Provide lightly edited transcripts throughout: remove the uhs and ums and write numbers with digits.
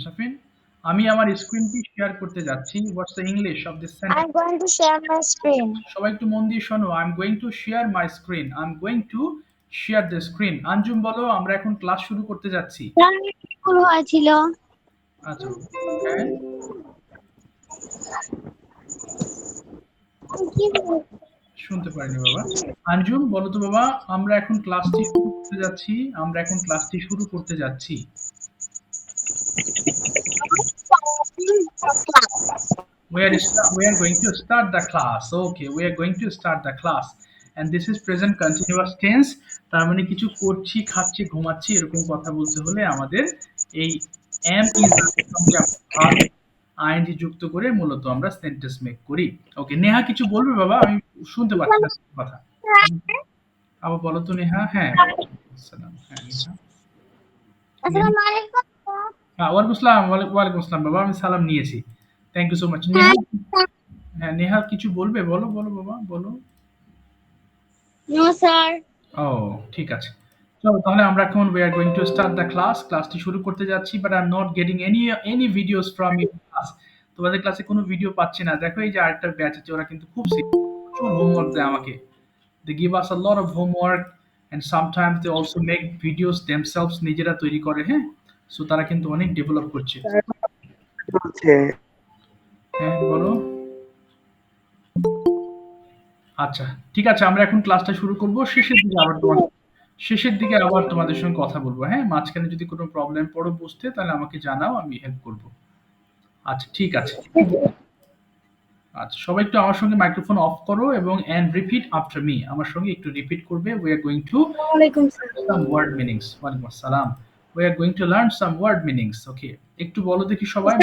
সাফিন, আমি আমার স্ক্রিনটি শেয়ার করতে যাচ্ছি। What's the English of this I'm sentence? going to share my screen. সবাই একটু মন দিয়ে শোনো। I am going to share my screen. I am going to share the screen. Anjum বলো, আমরা এখন ক্লাস শুরু করতে যাচ্ছি। ভুল হয়েছিল। আচ্ছা, হ্যাঁ, শুনতে পারিনি বাবা। আঞ্জুম বলো তো বাবা, আমরা এখন ক্লাসটি শুরু করতে যাচ্ছি। আমরা এখন ক্লাসটি শুরু করতে যাচ্ছি। We are going to start the class. Okay, we are going to start the class. And this is present continuous tense. তার মানে কিছু করছি, খাচ্ছি, ঘুমাচ্ছি এরকম কথা বলতে হলে আমাদের এই am is এর সঙ্গে আমরা verb ing যুক্ত করে মূলত আমরা সেন্টেন্স মেক করি। ওকে, নেহা কিছু বলবে বাবা? আমি শুনতে পাচ্ছি না তোমার কথা। আবার বলো তো নেহা। হ্যাঁ, আসসালাম। হ্যাঁ, নেহা। নেহা, আসসালামু আলাইকুম। হ্যাঁ, ওয়ালাইকুম আসসালাম। ওয়ালাইকুম আসসালাম বাবা। আমি সালাম নিয়েছি। Thank you so much. Neha, হ্যাঁ, হ্যাঁ, নেহা কিছু বলবে? বলো, বলো বাবা, বলো। No sir. ও, ঠিক আছে। চলো তাহলে আমরা এখন we are going to start the class. ক্লাসটি শুরু করতে যাচ্ছি, but I'm not getting any videos from your class. তোমাদের ক্লাসে কোনো ভিডিও পাচ্ছি না। দেখো এই যে আরেকটা ব্যাচ আছে, ওরা কিন্তু খুব serious, প্রচুর হোমওয়ার্ক দেয় আমাকে। They give us a lot of homework and sometimes they also make videos themselves, নিজেরা তৈরি করে, হ্যাঁ? সো তারা কিন্তু অনেক ডেভেলপ করছে। বলছে হ্যাঁ, বলো। আচ্ছা, ঠিক আছে, আমরা এখন ক্লাসটা শুরু করব। শেষের দিকে আবার তোমাদের সঙ্গে কথা বলবো, হ্যাঁ? মাঝখানে যদি কোনো প্রবলেম পড়ো বুঝতে, তাহলে আমাকে জানাও, আমি হেল্প করব। আচ্ছা, ঠিক আছে। আচ্ছা, সবাই একটু আমার সঙ্গে মাইক্রোফোন অফ করো এবং and repeat after me. আমার সঙ্গে একটু রিপিট করবে। We are going to ওয়ালাইকুম স্যার। some word meanings. ওয়ালাইকুম আসসালাম। We are going to learn some word meanings. Okay. একটু বলো দেখি সবাই।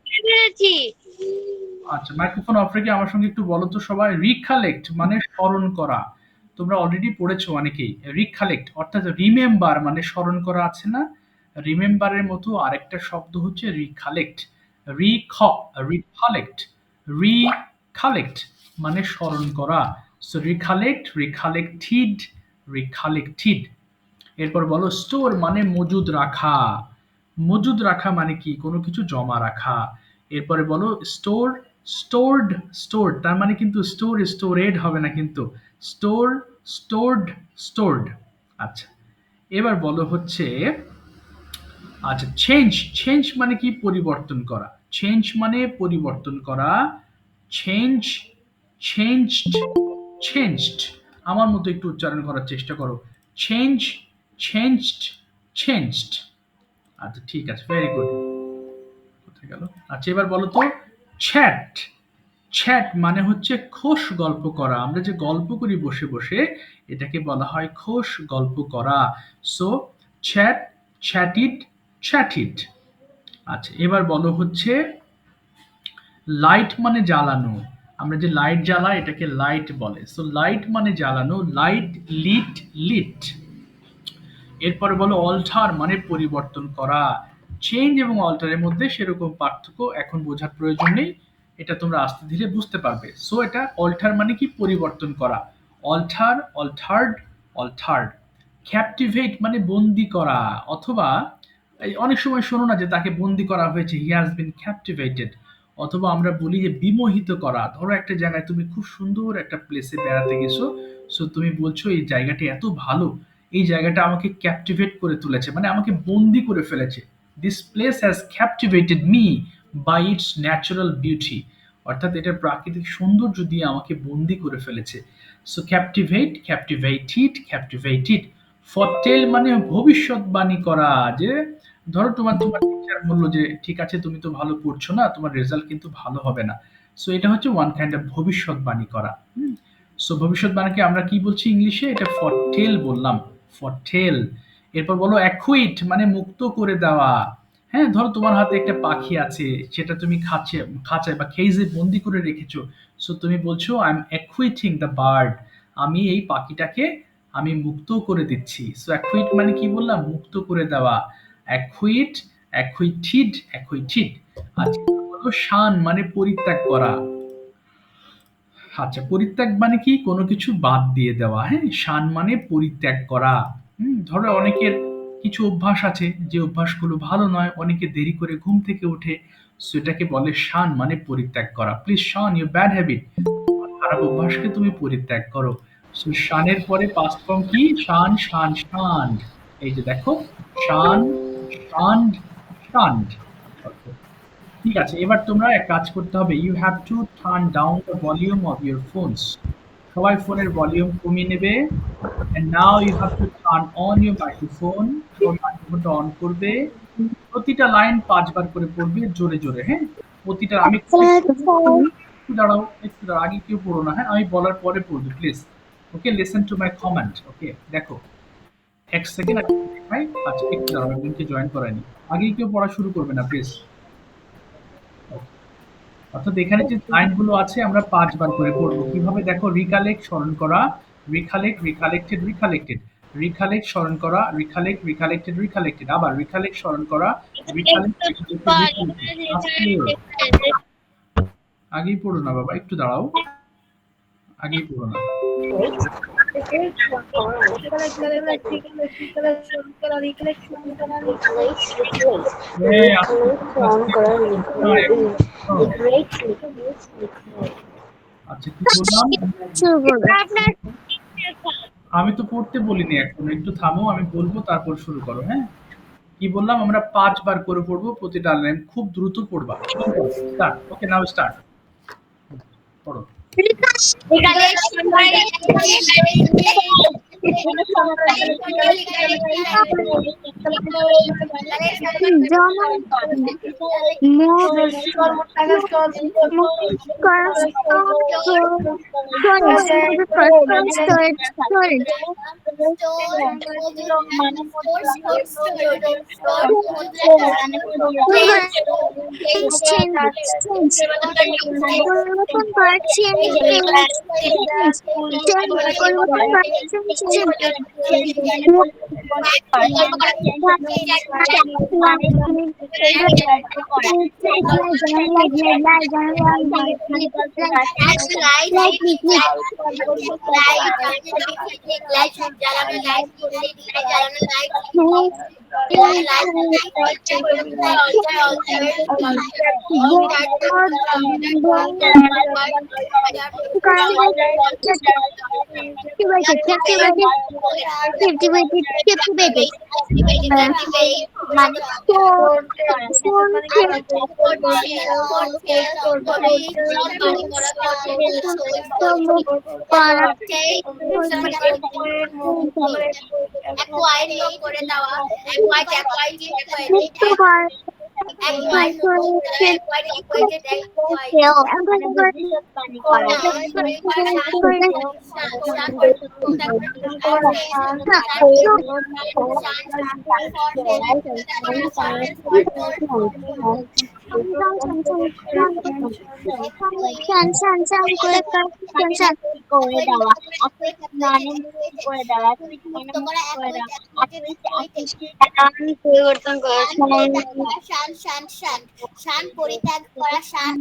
পেরেছি। আচ্ছা, মাইক্রোফোন অফ রেখে আমার সঙ্গে একটু বলো তো সবাই। রিকালেক্ট মানে স্মরণ করা। তোমরা অলরেডি পড়েছো অনেকেই। রিকালেক্ট অর্থাৎ রিমেম্বার মানে স্মরণ করা আছে না? রিমেম্বারের মতো আরেকটা শব্দ হচ্ছে রিকালেক্ট। রিখ রিকালেক্ট রিকালেক্ট মানে স্মরণ করা। So recollect, recollected, recollected. এরপর বলো স্টোর মানে মজুদ রাখা। মজুদ রাখা মানে কি? কোনো কিছু জমা রাখা। এরপরে বলো স্টোর, স্টোরড, স্টোরড তার মানে কিন্তু স্টোর স্টোরেড হবে না কিন্তু। Store, stored, stored. আচ্ছা, এবার বলো হচ্ছে আচ্ছা চেঞ্জ, চেঞ্জ মানে কি? পরিবর্তন করা। চেঞ্জ মানে পরিবর্তন করা। Change, changed, changed. আমার মতো একটু উচ্চারণ করার চেষ্টা করো। Change, changed, changed. আচ্ছা, ঠিক আছে, ভেরি গুড। কোথায় গেল? আচ্ছা, এবার বলো তো চ্যাট। চ্যাট মানে হচ্ছে খোশ গল্প করা। আমরা যে গল্প করি বসে বসে, এটাকে বলা হয় খোশ গল্প করা। So chat, chatted, chatted. আচ্ছা, এবার বলো হচ্ছে লাইট মানে জ্বালানো। আমরা যে লাইট জ্বালাই এটাকে লাইট বলে। সো লাইট মানে জ্বালানো, লাইট, লিট, লিট। এরপরে বলো অল্টার মানে পরিবর্তন করা। চেঞ্জ এবং অল্টারের মধ্যে সেরকম পার্থক্য এখন বোঝার প্রয়োজন নেই। এটা তোমরা আস্তে ধীরে বুঝতে পারবে। সো এটা অল্টার মানে কি? পরিবর্তন করা। Alter, altered, altered. ক্যাপটিভেট মানে বন্দি করা, অথবা এই অনেক সময় শোনো না যে তাকে বন্দি করা হয়েছে, হি হ্যাজ বিন ক্যাপটিভেটেড। অথবা আমরা বলি যে বিমোহিত করা। ধরো একটা জায়গায় তুমি খুব সুন্দর একটা প্লেসে বেড়াতে গেছো, সো তুমি বলছো এই জায়গাটি এত ভালো, এই জায়গাটা আমাকে ক্যাপটিভেট করে তুলেছে, মানে আমাকে বন্দি করে ফেলেছে। This place has captivated me by its natural beauty. অর্থাৎ এটার প্রাকৃতিক সৌন্দর্য দিয়ে আমাকে বন্দি করে ফেলেছে। So captivate, ক্যাপটিভেটেড, ক্যাপটিভেটেড। ফরটেল মানে ভবিষ্যৎবাণী করা। যে ধরো তোমার তোমার টিচার বললো যে ঠিক আছে তুমি তো ভালো পড়ছো না, তোমার রেজাল্ট কিন্তু ভালো হবে না। সো এটা হচ্ছে ওয়ান কাইন্ড অফ ভবিষ্যৎবাণী করা। সো ভবিষ্যৎবাণীকে আমরা কি বলছি ইংলিশে? এটা ফরটেল বললাম, ফরটেল। এরপর বলো অ্যাকুইট মানে মুক্ত করে দেওয়া। হ্যাঁ, ধরো তোমার হাতে একটা পাখি আছে, সেটা তুমি খাঁচায় বা কেজে বন্দি করে রেখেছো। সো তুমি বলছো আই এম অ্যাকুইটিং দ্য বার্ড। আমি এই পাখিটাকে আমি মুক্ত করে দিচ্ছি। সো অ্যাকুইট মানে কি বললাম? মুক্ত করে দেওয়া। অ্যাকুইট, অ্যাকুইটিড, অ্যাকুইটিড। আচ্ছা, বলো শান মানে পরিত্যাগ করা। আচ্ছা, পরিত্যাগ মানে কি? কোনো কিছু বাদ দিয়ে দেওয়া, হ্যাঁ? শান মানে পরিত্যাগ করা। ধরো অনেকের কিছু অভ্যাস আছে যে অভ্যাসগুলো ভালো নয়, অনেকে দেরি করে ঘুম থেকে ওঠে, সো এটাকে বলে শান মানে পরিত্যাগ করা। Please shun your bad habit, খারাপ অভ্যাসকে তুমি পরিত্যাগ করো। সো শানের পরে পাস্ট ফর্ম কি? শান শান শান। এই যে দেখো, শান শান শান। ঠিক আছে, এবার তোমরা এক কাজ করতে হবে, you have to turn down the volume of your phones. সবাই ফোনের ভলিউম কমিয়ে নেবে। And now you have to turn on your microphone. সবাই মাইক্রোফোনটা অন করবে। প্রতিটা লাইন ৫ বার করে পড়বে জোরে জোরে, হ্যাঁ? প্রতিটা আমি একটু দাঁড়াও, একটু দাঁড়াও, আগে কেউ পড়ো না, হ্যাঁ? আমি বলার পরে পড়বে please. Okay, listen to my comment. Okay, দেখো ১ সেকেন্ড ভাই, আচ্ছা একটু দাঁড়াও, একজনকে জয়েন করায়নি। আগেই কেউ পড়া শুরু করবে না প্লিজ। অর্থাৎ এখানে যে লাইনগুলো আছে আমরা ৫ বার করে পড়বো। কিভাবে দেখো, রিকালেক্ট স্মরণ করা, রিকালেক্ট রিকালেক্টেড রিকালেক্টেড, রিকালেক্ট স্মরণ করা, রিকালেক্ট রিকালেক্টেড রিকালেক্টেড, আবার রিকালেক্ট স্মরণ করা, রিকালেক্ট রিকালেক্টেড রিকালেক্টেড। আগেই পড়ো না বাবা, একটু দাঁড়াও, আগেই পড়ো না। হ্যাঁ, আচ্ছা কি বললাম? আমি তো পড়তে বলিনি এখন, একটু থামো, আমি বলবো তারপর শুরু করো, হ্যাঁ? কি বললাম? আমরা ৫ বার করে পড়বো প্রতিটা লাইন, খুব দ্রুত পড়বা। স্টার্ট। ওকে, নাও স্টার্ট। পড়ো। পরিবর্তন করা, শান পরিত্যাগ করা, শান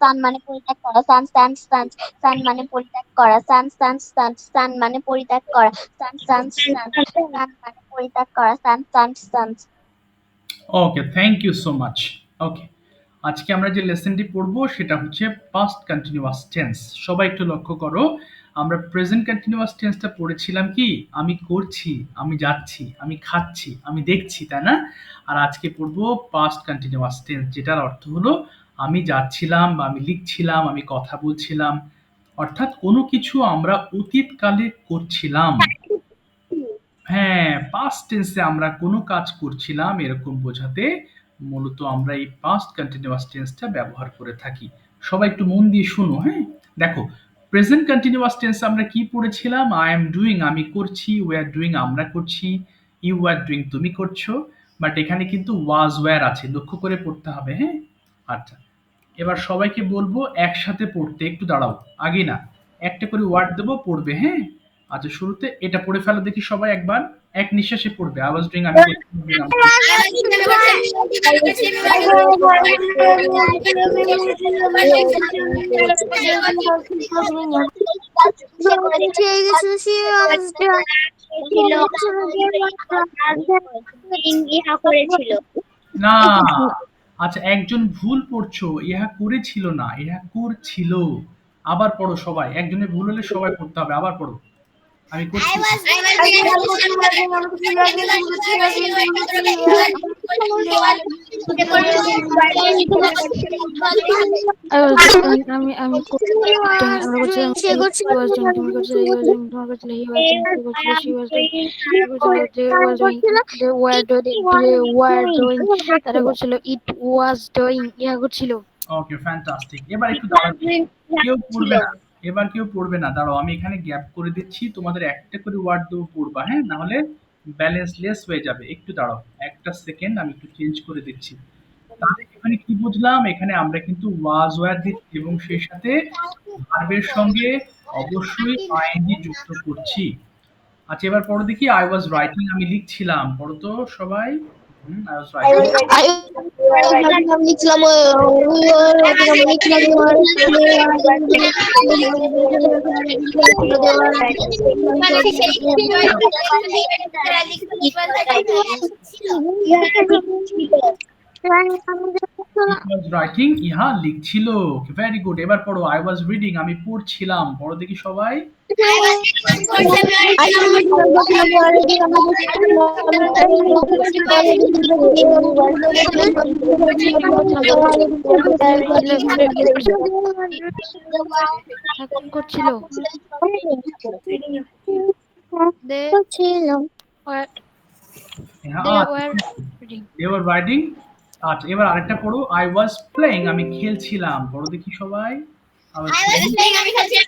সান মানে পরিত্যাগ করা, সান সান সান সান মানে পরিত্যাগ করা, সান সান সান সান মানে পরিত্যাগ করা, সান সান সান সান মানে পরিত্যাগ করা, সান সান সান। ওকে, থ্যাংক ইউ সো মাচ। ওকে, আজকে আমরা যে লেসনটি পড়বো সেটা হচ্ছে পাস্ট কন্টিনিউয়াস টেন্স। সবাই একটু লক্ষ্য করো, আমরা প্রেজেন্ট কন্টিনিউয়াস টেন্সটা পড়েছিলাম কি, আমি করছি, আমি যাচ্ছি, আমি খাচ্ছি, আমি দেখছি, তাই না? আর আজকে পড়বো পাস্ট কন্টিনিউয়াস টেন্স, যেটার অর্থ হলো আমি যাচ্ছিলাম বা আমি লিখছিলাম, আমি কথা বলছিলাম। অর্থাৎ কোনো কিছু আমরা অতীতকালে করছিলাম। হ্যাঁ, পাস্ট টেন্সে আমরা কোনো কাজ করছিলাম এরকম বোঝাতে মূলত আমরা এই পাস্ট কন্টিনিউয়াস টেন্সটা ব্যবহার করে থাকি। সবাই একটু মন দিয়ে শুনো, হ্যাঁ? দেখো, প্রেজেন্ট কন্টিনিউয়াস টেন্সে আমরা কি পড়েছিলাম? আই এম ডুইং, আমি করছি, উই আর ডুইং, আমরা করছি, ইউ আর ডুইং, তুমি করছো। বাট এখানে কিন্তু ওয়াজ ওয়্যার আছে, লক্ষ্য করে পড়তে হবে, হ্যাঁ? আচ্ছা, এবার সবাইকে বলবো একসাথে পড়তে, একটু দাঁড়াও, আগে না, একটা করে ওয়ার্ড দেবো, পড়বে, হ্যাঁ? আচ্ছা, শুরুতে এটা পড়ে ফেলো দেখি সবাই একবার, এক নিঃশ্বাসে পড়বে। আওয়াজ ডুইং, আমি ইহা করেছিল। না, আচ্ছা একজন ভুল পড়ছো, ইহা করেছিল না, ইহা করছিল। আবার পড়ো সবাই, একজনের ভুল হলে সবাই পড়তে হবে, আবার পড়ো। আমি করছি। আমি আমরা করছিলাম he was doing, তুমি করছিলে he was doing, তোমার করছিলে he was doing, তুমি করছিলে she was doing, they was doing, they were doing, তারা করছিল it was doing, ইহা করছিল। ওকে, ফ্যান্টাস্টিক। এবার একটু দাঁড়াও, কেউ পড়বে না, এবার কেউ পড়বে না, দাঁড়াও আমি এখানে গ্যাপ করে দিচ্ছি, তোমাদের একটা করে ওয়ার্ড দেবো পড়বা, হ্যাঁ, না হলে ব্যালেন্সলেস হয়ে যাবে। একটু দাঁড়াও, একটা সেকেন্ড, আমি একটু চেঞ্জ করে দিচ্ছি। তাহলে এখানে কি বুঝলাম, এখানে আমরা কিন্তু ওয়াজ ওয়্যার দিচ্ছি এবং সেই সাথে ভার্বের সঙ্গে অবশ্যই আইএনজি যুক্ত করছি। আচ্ছা এবার পড়ো দেখি, আই ওয়াজ রাইটিং, আমি লিখছিলাম, পড়ো তো সবাই। I was writing. আমি লিখছিলাম রাইটিং, ইহা লিখছিল। Very good. এবার পড়ো, আই ওয়াজ রিডিং, আমি পড়ছিলাম, পড়ো দেখি সবাই। করছিল they were হ্যাঁ, they আচ্ছা, were reading, এবার রাইটিং। আচ্ছা এবার আরেকটা পড়ো, আই ওয়াজ প্লেইং, আমি খেলছিলাম, পড়ো দেখি সবাই। I was playing। আমি খেলছিলাম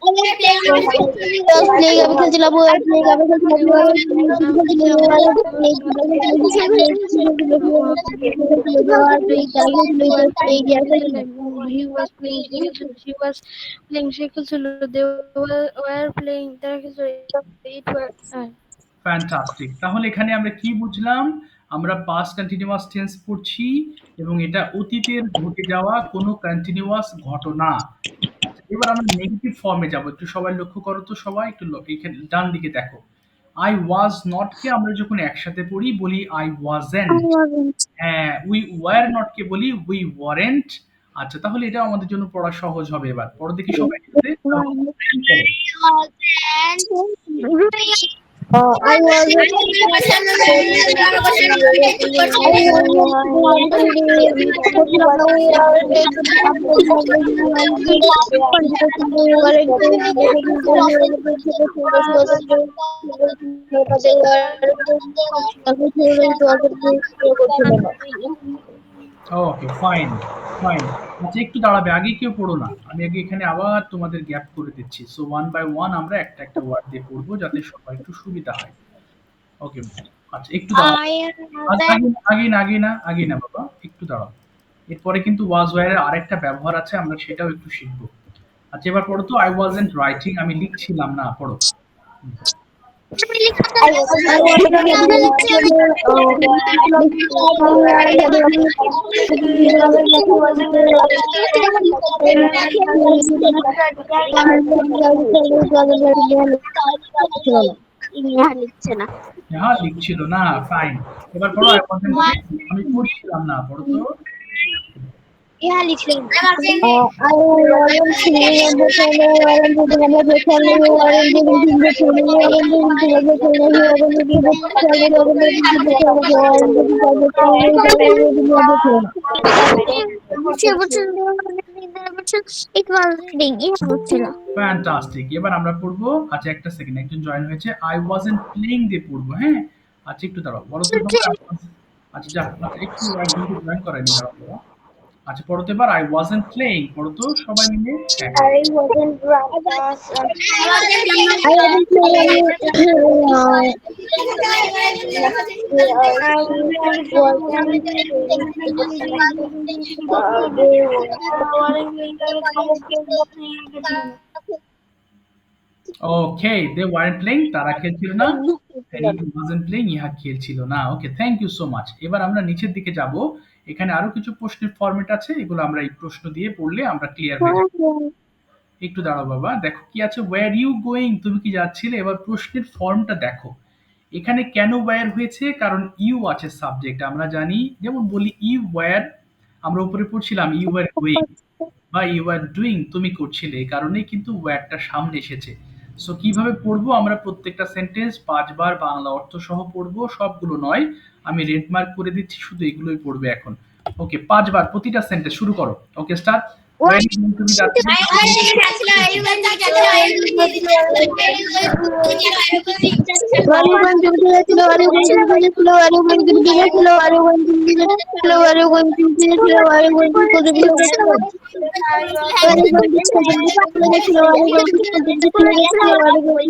he was playing, she was playing, সে খেলছিল, they were playing, তারা খেলছিল, it were ফ্যান্টাস্টিক। তাহলে এখানে আমরা কি বুঝলাম, আমরা পাস্ট কন্টিনিউয়াস টেন্স পড়ছি এবং এটা অতীতের ঘটে যাওয়া কোনো কন্টিনিউয়াস ঘটনা। আচ্ছা, এবার আমরা নেগেটিভ ফর্মে যাব, একটু সবাই লক্ষ্য করো তো, সবাই একটু এখানে ডান দিকে দেখো। আই ওয়াজ নট কে আমরা যখন একসাথে পড়ি বলি আই ওয়াজেন্ট। হ্যাঁ, উই ওয়ার নট কে বলি উই ওয়ারেন্ট। আচ্ছা তাহলে এটা আমাদের জন্য পড়া সহজ হবে। এবার পড়ো দেখি সবাই একসাথে। I was okay, fine, fine. আচ্ছা একটু দাঁড়াবে, আগে কেউ পড়ো না, আমি আগে এখানে আবার তোমাদের গ্যাপ করে দিচ্ছি। সো ওয়ান বাই ওয়ান আমরা একটা একটা ওয়ার্ড দিয়ে পড়বো যাতে সবার একটু সুবিধা হয়। ওকে, আচ্ছা একটু দাঁড়াও। আগে না বাবা, একটু দাঁড়াও। এরপরে কিন্তু ওয়াজ ওয়্যারের আরেকটা ব্যবহার আছে, আমরা সেটাও একটু শিখবো। আচ্ছা এবার পড়ো তো, আই ওয়াজন্ট রাইটিং, আমি লিখছিলাম না, পড়ো। লিখছে না। হ্যাঁ লিখছিল না, ফাইন। এবার পড়ো, আই ওয়াজন্ট আমি পড়ছিলাম না, পড়ো তো। ইহা লিখলেন। ফ্যান্টাস্টিক। এবার আমরা পড়বো, আচ্ছা একটা সেকেন্ড, একজন জয়েন হয়েছে, আই ওয়াজন্ট প্লেইং দিয়ে পড়বো, হ্যাঁ। আচ্ছা একটু দাঁড়াও, বলো তো সবাই, আচ্ছা যাক, আচ্ছা একটু একজনকে জয়েন করাইনি, দাঁড়াও দাঁড়াও। আচ্ছা পড়ো তো এবার, আই ওয়াজন্ট প্লেইং, পড়ো তো সবাই মিলে। হ্যাঁ, ওকে, দে ওয়ারেন্ট প্লেইং, তারা খেলছিল না। হি ওয়াজন্ট প্লেইং, ইহা খেলছিল না। Okay, thank you so much. এবার আমরা নিচের দিকে যাব, এখানে আরো কিছু প্রশ্নের ফরম্যাট আছে, এগুলো আমরা এই প্রশ্ন দিয়ে পড়লে আমরা ক্লিয়ার হয়ে যাব। একটু দাঁড়াও বাবা, দেখো কি আছে, ওয়্যার ইউ গোয়িং, তুমি কি যাচ্ছিলে। এবার প্রশ্নের ফর্মটা দেখো, এখানে কেন ওয়্যার হয়েছে, কারণ ইউ আছে সাবজেক্ট, আমরা জানি। যেমন বলি ইউ ওয়্যার, আমরা উপরে পড়ছিলাম ইউ ওয়্যার গোয়িং বা ইউ আর ডুইং, তুমি করছিলে, এই কারণেই কিন্তু ওয়্যারটা সামনে এসেছে। সো কিভাবে পড়বো আমরা, প্রত্যেকটা সেন্টেন্স 5 বার বাংলা অর্থ সহ পড়বো, সবগুলো নয়, আমি রেড মার্ক করে দিচ্ছি, শুধু এগুলোই পড়বে এখন। ওকে, 5 বার প্রতিটা সেন্টেন্স, শুরু করো। ওকে, স্টার্ট। তুমি যাচ্ছিলে, Are you going to be hello? Are you going to be hello? Are you going to be hello? Are you going to be hello? Are you going to be hello? Are you going to be hello? Are you going to school to be hello? Are you going to school to be hello? Are you going to be hello? Are you going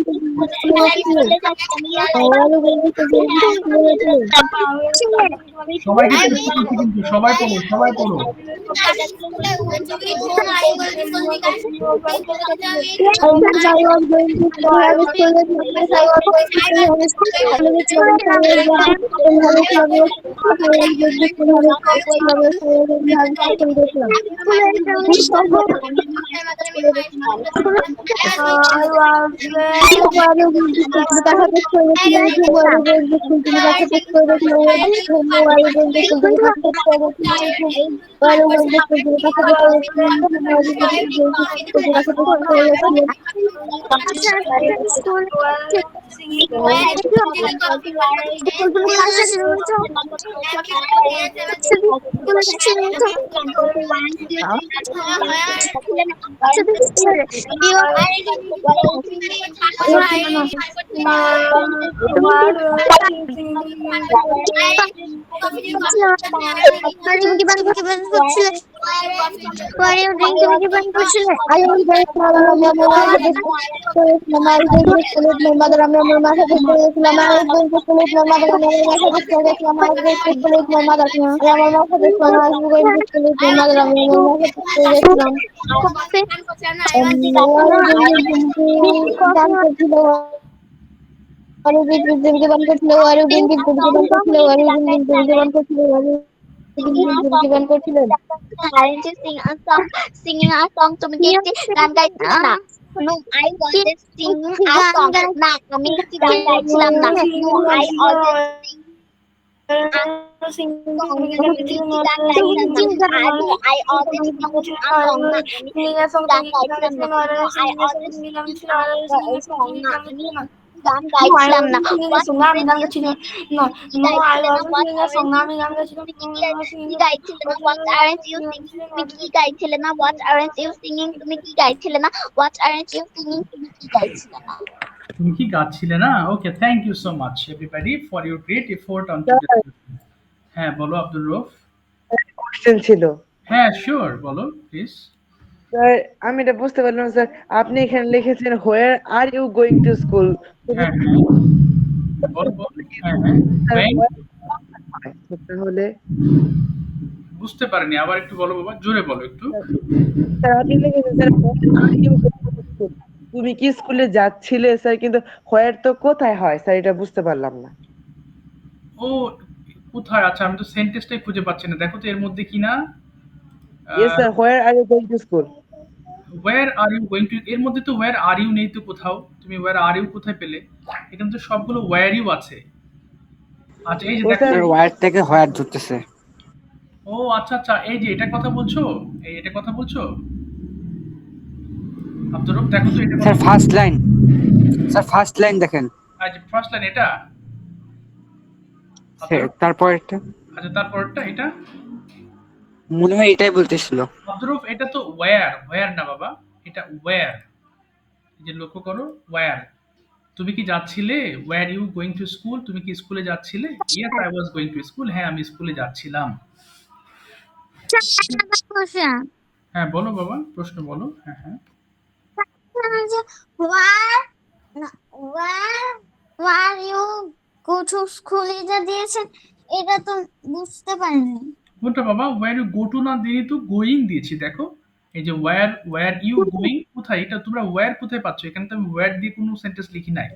to be hello? সবাইকে পড়তে বলছি কিন্তু, সবাই পড়ো, সবাই পড়ো। I was going to have a school with my I was going to have a school with singing a song তুমি কি একটি গান গাইছিলে না? No, I wasn't singing a song. না, আমি একটি গান গাইছিলাম না। No, I wasn't singing a song. আমি একটি গান গাইছিলাম না। No, I wasn't singing a song. না, আমি একটি গান গাইছিলাম না। No, I wasn't singing a song. না, আমি গান গাইছিলাম না। What aren't you No, no, I তুমি কি গাইছিলে না? What aren't you singing? তুমি কি গাইছিলে না? What aren't you singing? তুমি কি গাইছিলে না? What aren't you singing? তুমি কি গাইছিলে না? তুমি কি গাচ্ছিলে না? Okay, thank you so much everybody for your great effort on today. হ্যাঁ বলো আব্দুল রউফ। কোশ্চেন ছিল হ্যাঁ শিওর, বলো প্লিজ। স্যার। আমি এটা বুঝতে পারলাম স্যার, আপনি এখানে লিখেছেন where are you going to school. হ্যাঁ হ্যাঁ, বলো বলো। হ্যাঁ হ্যাঁ, when? তাহলে বুঝতে পারিনি, আবার একটু বলো বাবা, জোরে বলো একটু। স্যার আপনি লিখেছেন sir are you going to school? তুমি কি স্কুলে যাচ্ছিলে স্যার, কিন্তু হোয়ার তো কোথায় হয় স্যার, এটা বুঝতে পারলাম না। ও কোথায়, আচ্ছা আমি তো সেন্টেন্সটাই খুঁজে পাচ্ছি না, দেখো তো এর মধ্যে কি না। Yes sir, where are you going to school. Where are you going to, এর মধ্যে তো ওয়্যার আর ইউ নেই তো কোথাও, তুমি ওয়্যার আর ইউ কোথায় পেলে, এখানে তো সবগুলো ওয়্যার ইউ আছে। আচ্ছা এই যে ও দেখো, স্যার, ওয়্যার থেকে হোয়ার ধরতেছে। ও আচ্ছা আচ্ছা, এই যে এটা কথা বলছো, এটা কথা বলছো আব্দুর রব, দেখো তো এটা sir first line, sir first line দেখেন, আচ্ছা ফার্স্ট লাইন এটা, আব্দুর রব, তারপরেরটা আচ্ছা তারপরটা এটা, মনে হয় এটাই বলতেছিল। আব্দুর রব এটা তো ওয়্যার, ওয়্যার না বাবা, এটা ওয়্যার, এই যে লক্ষ্য করো ওয়্যার। তুমি কি যাচ্ছিলে, where you going to school, তুমি কি স্কুলে যাচ্ছিলে? Yes I was going to school, হ্যাঁ আমি স্কুলে যাচ্ছিলাম। হ্যাঁ বলো বাবা, প্রশ্ন বলো। হ্যাঁ হ্যাঁ, Where you go to school এটা দিয়েছেন, এটা তো বুঝতে পারিনি। কোনটা বাবা, ওয়্যার ইউ গো টু না দিয়ে তো গোয়িং দিয়েছি, দেখো এই যে ওয়্যার ইউ গোয়িং কোথায়, এটা তোমরা ওয়্যার কোথায় পাচ্ছ, এখানে তো আমি ওয়্যার দিয়ে কোনো সেন্টেন্স লিখি নাই,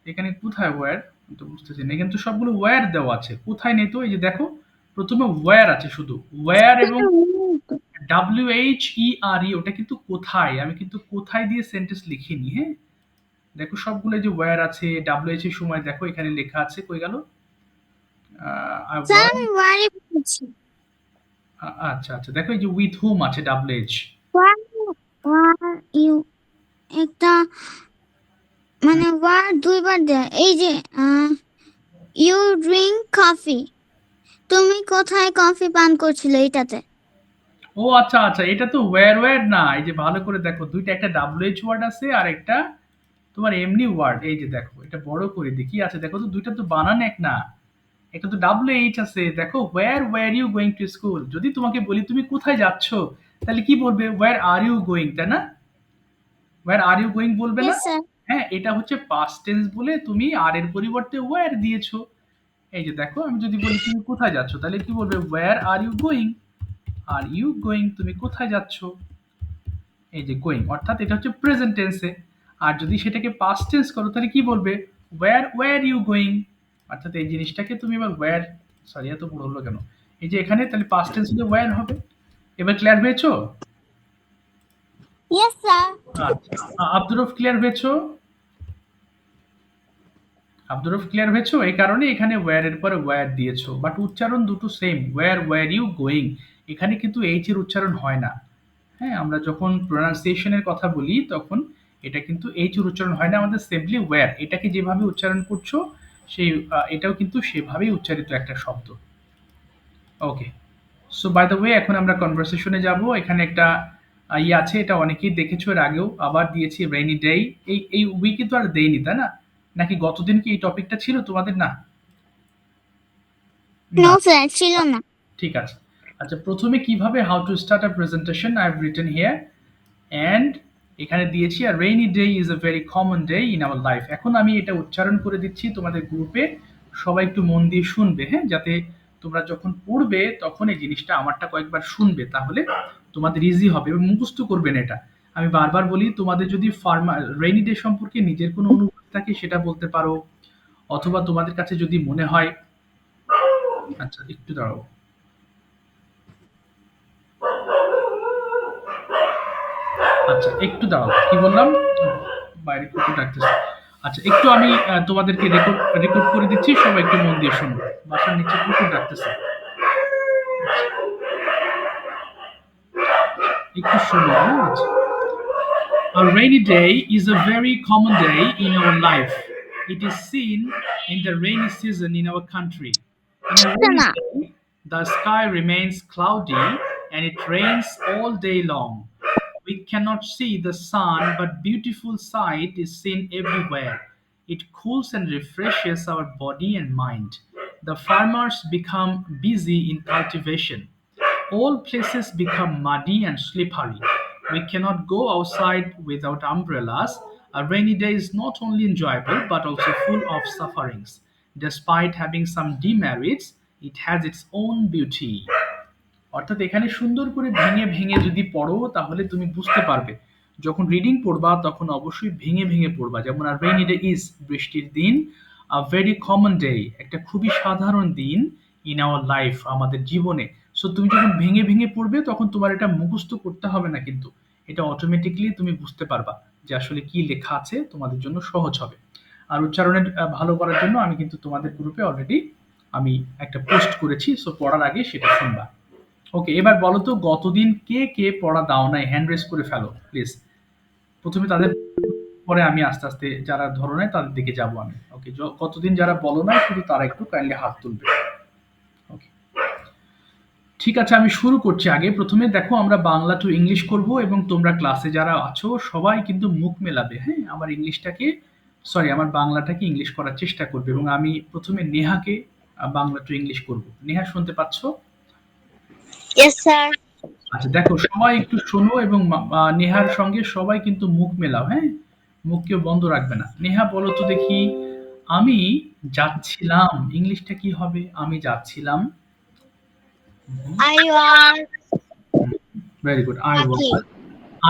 এখানে কোথায় ওয়্যার আমি তো বুঝতেছি না, এখানে তো সবগুলো ওয়্যার দেওয়া আছে, কোথায় নেই তো, এই যে দেখো প্রথমে ওয়্যার আছে, শুধু ওয়্যার এবং WHERE ওটা কিন্তু কোথায়, আমি কিন্তু কোথায় দিয়ে সেন্টেন্স লিখিনি। হ্যাঁ, দেখো সবগুলো যে ওয়্যার আছে, WH এর সময় দেখো এখানে লেখা আছে, কই গেল? I স্যার was, আমি ওয়ারে বলছি। আচ্ছা আচ্ছা, দেখো এই যে উইথ হুম আছে WH। ওয়ার ইউ একটা মানে ওয়ার দুইবার দেয়, এই যে ইউ ড্রিঙ্ক কফি, তুমি কোথায় কফি পান করছিলে এটাতে। ও আচ্ছা আচ্ছা, এটা তো ওয়্যার না, এই যে ভালো করে দেখো, দুইটা, একটা WH ওয়ার্ড আছে আর একটা তোমার এমনি ওয়ার্ড। এই যে দেখো, এটা বড় করে দেখি আছে, দেখো তো দুইটা তো বানান এক না, একটা তো WH আছে। দেখো where you going to school, যদি তোমাকে বলি তুমি কোথায় যাচ্ছ, তাহলে কি বলবে? ওয়্যার আর ইউ গোয়িং, তাই না? ওয়্যার আর ইউ গোয়িং বলবে না? Yes sir. হ্যাঁ, এটা হচ্ছে পাস্ট টেন্স বলে তুমি আর এর পরিবর্তে ওয়্যার দিয়েছো। এই যে দেখো, আমি যদি বলি তুমি কোথায় যাচ্ছ, তাহলে কি বলবে? Where are you going, are you going, তুমি কোথায় যাচ্ছ। এই যে গোয়িং, অর্থাৎ এটা হচ্ছে প্রেজেন্ট টেন্সে। আর যদি সেটাকে পাস্ট টেন্স করো তাহলে কি বলবে? ওয়্যার ইউ গোয়িং, অর্থাৎ এই জিনিসটাকে তুমি এবার ওয়্যার, সরি এত বড় হলো কেন, এই যে এখানে তাহলে পাস্ট টেন্স হলে ওয়্যার হবে। এবার ক্লিয়ার হয়েছো? Yes sir. আচ্ছা, আব্দুর রফ ক্লিয়ার হয়েছো? আব্দুর রফ ক্লিয়ার হয়েছো? এই কারণে এখানে ওয়্যার এর পরে ওয়্যার দিয়েছো, বাট উচ্চারণ দুটো সেম, ওয়্যার ইউ গোয়িং। এখানে কিন্তু এইচ এর উচ্চারণ হয় না। হ্যাঁ, আমরা যখন প্রোনাউন্সিয়েশনের কথা বলি তখন এটা কিন্তু এইচ এর উচ্চারণ হয় না, আমাদের সিম্পলি ওয়্যার, এটাকে যেভাবে উচ্চারণ করছো সেই এটাও কিন্তু সেভাবেই উচ্চারিত একটা শব্দ। ওকে, সো বাই দ্য ওয়ে এখন আমরা কনভারসেশনে যাব। এখানে একটা ইয়ে আছে, এটা অনেকেই দেখেছো এর আগেও, আবার দিয়েছি রেইনি ডে। এই উইকে তো আর দেইনি, তাই না? নাকি গতদিন কি এই টপিকটা ছিল তোমাদের? না, নো না, স্যার ছিল না। ঠিক আছে। আচ্ছা, প্রথমে কিভাবে how to start a presentation I have written here, and এখানে দিয়েছি আর rainy day is a very common day in our life. এখন আমি এটা উচ্চারণ করে দিচ্ছি তোমাদের গ্রুপে, সবাই একটু মন দিয়ে শুনবে, হ্যাঁ, যাতে তোমরা যখন পড়বে তখন এই জিনিসটা আমারটা কয়েকবার শুনবে, তাহলে তোমাদের ইজি হবে এবং মুখস্থ করবে না এটা। আমি বারবার বলি, তোমাদের যদি রেইনি ডে সম্পর্কে নিজের কোনো অনুভূতি থাকে সেটা বলতে পারো, অথবা তোমাদের কাছে যদি মনে হয়, আচ্ছা একটু দাঁড়াও, আচ্ছা একটু দাঁড়াও, কি বললাম? বাইরে কুকুর ডাকতেছে। আচ্ছা, একটু আমি তোমাদেরকে রেকর্ড করে দিচ্ছি, সবাই একটু মন দিয়ে শুনো। বাসার নিচে কুকুর ডাকতেছে, একটু শোনো। হ্যাঁ, আচ্ছা। A rainy day is a very common day in our life. It is seen in the rainy season in our country. In a rainy না day, the sky remains cloudy and it rains all day long. We cannot see the sun, but beautiful sight is seen everywhere. It cools and refreshes our body and mind. The farmers become busy in cultivation. All places become muddy and slippery. We cannot go outside without umbrellas. A rainy day is not only enjoyable but also full of sufferings. Despite having some demerits, it has its own beauty. অর্থাৎ এখানে সুন্দর করে ভেঙে ভেঙে যদি পড়ো তাহলে তুমি বুঝতে পারবে। যখন রিডিং পড়বা তখন অবশ্যই ভেঙে ভেঙে পড়বা। যেমন আর রেইনি ডে ইজ, বৃষ্টির দিন, আ ভেরি কমন ডে, একটা খুবই সাধারণ দিন, ইন আওয়ার লাইফ, আমাদের জীবনে। সো তুমি যখন ভেঙে ভেঙে পড়বে তখন তোমার এটা মুখস্থ করতে হবে না, কিন্তু এটা অটোমেটিকলি তুমি বুঝতে পারবা যে আসলে কি লেখা আছে, তোমাদের জন্য সহজ হবে। আর উচ্চারণের ভালো করার জন্য আমি কিন্তু তোমাদের গ্রুপে অলরেডি আমি একটা পোস্ট করেছি, সো পড়ার আগে সেটা শুনবা। ওকে, এবার বলো তো গতদিন কে কে পড়া দাও নাই, হ্যান্ড রেজ করে ফেলো প্লিজ। প্রথমে তাদের, পরে আমি আস্তে আস্তে যারা ধরো নাই তাদের দিকে যাব আমি। ওকে, কতদিন যারা বলো না শুধু তারা একটু কাইন্ডলি হাত তুলবে। ওকে, ঠিক আছে, আমি শুরু করছি। আগে প্রথমে দেখো, আমরা বাংলা টু ইংলিশ করব এবং তোমরা ক্লাসে যারা আছো সবাই কিন্তু মুখ মেলাবে। হ্যাঁ, আমার ইংলিশটাকে, সরি আমার বাংলাটাকে ইংলিশ করার চেষ্টা করবে, এবং আমি প্রথমে নেহাকে বাংলা টু ইংলিশ করব। নেহা শুনতে পাচ্ছো? Yes sir. আচ্ছা দেখো, সবাই একটু শোনো এবং নেহার সঙ্গে সবাই কিন্তু মুখ মেলাও। হ্যাঁ, মুখ কেউ বন্ধ রাখবে না। নেহা বলো তো দেখি, আমি যাচ্ছিলাম, ইংলিশটা কি হবে? আমি যাচ্ছিলাম। I was very good. Walking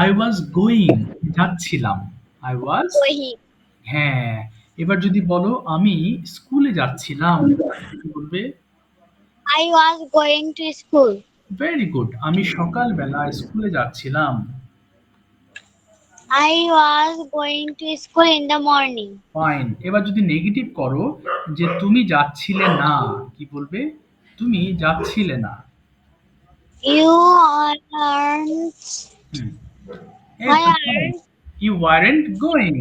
I was going, যাচ্ছিলাম। আই ওয়াজ, গোয়িং হ্যাঁ। এবার যদি বলো আমি স্কুলে যাচ্ছিলাম, কি বলবে? I was going to school very good. আমি সকালবেলা স্কুলে যাচ্ছিলাম। I was going to school in the morning. Fine. এবার যদি নেগেটিভ করো যে তুমি যাচ্ছিলে না, কি বলবে? তুমি যাচ্ছিলে না। You aren't. হুম। এই Why তো aren't ইউ ওয়ারেন্ট গোয়িং।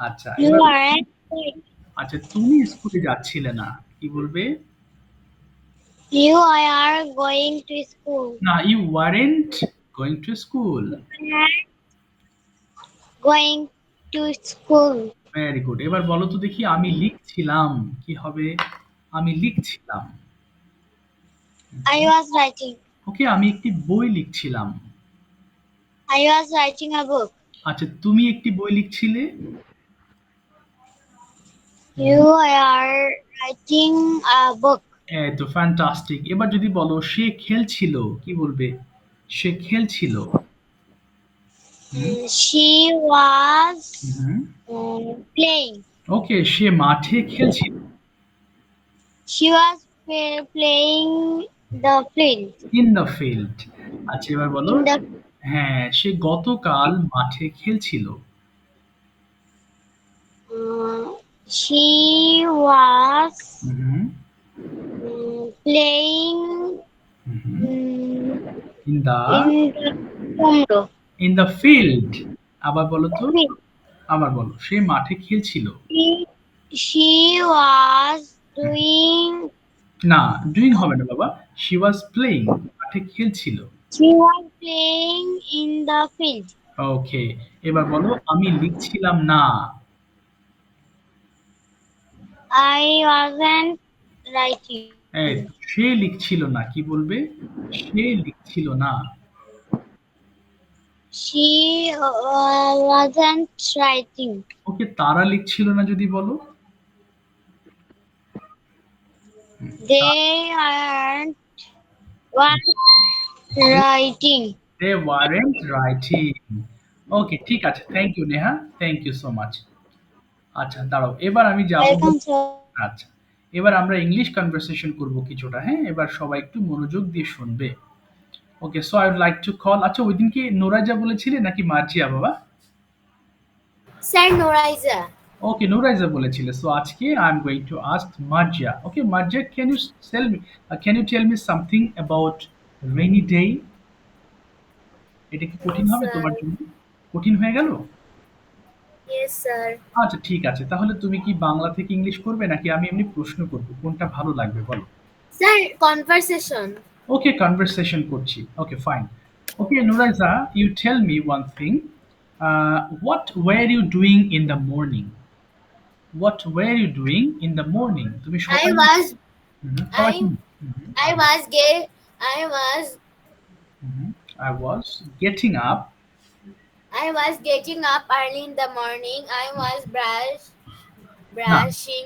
আচ্ছা, you এবার aren't going? আচ্ছা তুমি স্কুলে যাচ্ছিলে না, কি বলবে? You are going to school. না, you weren't going to school. Going to school. Very good. এবার বলো তো দেখি, আমি লিখছিলাম, কি হবে? আমি লিখছিলাম। I was writing. ওকে, আমি একটি বই লিখছিলাম। I was writing a book. আচ্ছা, তুমি একটি বই লিখছিলে। You are writing a book. এই তো ফ্যান্টাস্টিক। এবার যদি বলো সে খেলছিল, কি বলবে? সে খেলছিল। She was hmm. playing. ওকে, সে মাঠে খেলছিল। She was playing the field. In the field. আচ্ছা, এবার বলো। In the হ্যাঁ, সে গতকাল মাঠে খেলছিল। she was hmm. playing hmm. mm, in the in the tomorrow. In the field. আবার বলো তো। Field. আবার বলো, সে মাঠে খেলছিল। She was doing. না, ডুইং হবে না বাবা। শি ওয়াজ প্লেইং, মাঠে খেলছিল। She was playing in the field. ওকে, এবার বলো আমি লিখছিলাম না। I wasn't writing. এই তো, সে লিখছিল না, কি বলবে? সে লিখছিল না। She wasn't writing. ওকে, তারা লিখছিল না যদি বলো। They weren't writing. They weren't writing. Okay, ঠিক আছে। Thank you Neha, thank you so much. আচ্ছা দাঁড়াও, এবার আমি যাব। Welcome, sir. আচ্ছা, এবার আমরা ইংলিশ কনভারসেশন করব কিছুটা। হ্যাঁ, এবার সবাই একটু মনোযোগ দিয়ে শুনবে। Okay, so I would like to call. আচ্ছা, ওই দিনকে নোরাজা বলেছিলে নাকি মার্জিয়া বাবা? স্যার নোরাইজা। ওকে, নোরাইজা বলেছিলে। সো আজকে I am going to ask Marzia. Okay Marzia, can you tell me something about rainy day? এটা কি কঠিন হবে স্যার তোমার জন্য? কঠিন হয়ে গেল? Yes sir. আচ্ছা, ঠিক আছে। তাহলে তুমি কি বাংলা থেকে ইংলিশ করবে নাকি আমি এমনি প্রশ্ন করব? কোনটা ভালো লাগবে বলো? Sir conversation. ওকে, কনভারসেশন করছি। Okay, fine. Okay, Nuraiza, you tell me one thing. What were you doing in the morning? What were you doing in the morning? তুমি I সকালে was সবাই I I was gay. I was I was getting up. I was getting up early in the morning. I was না, brushing.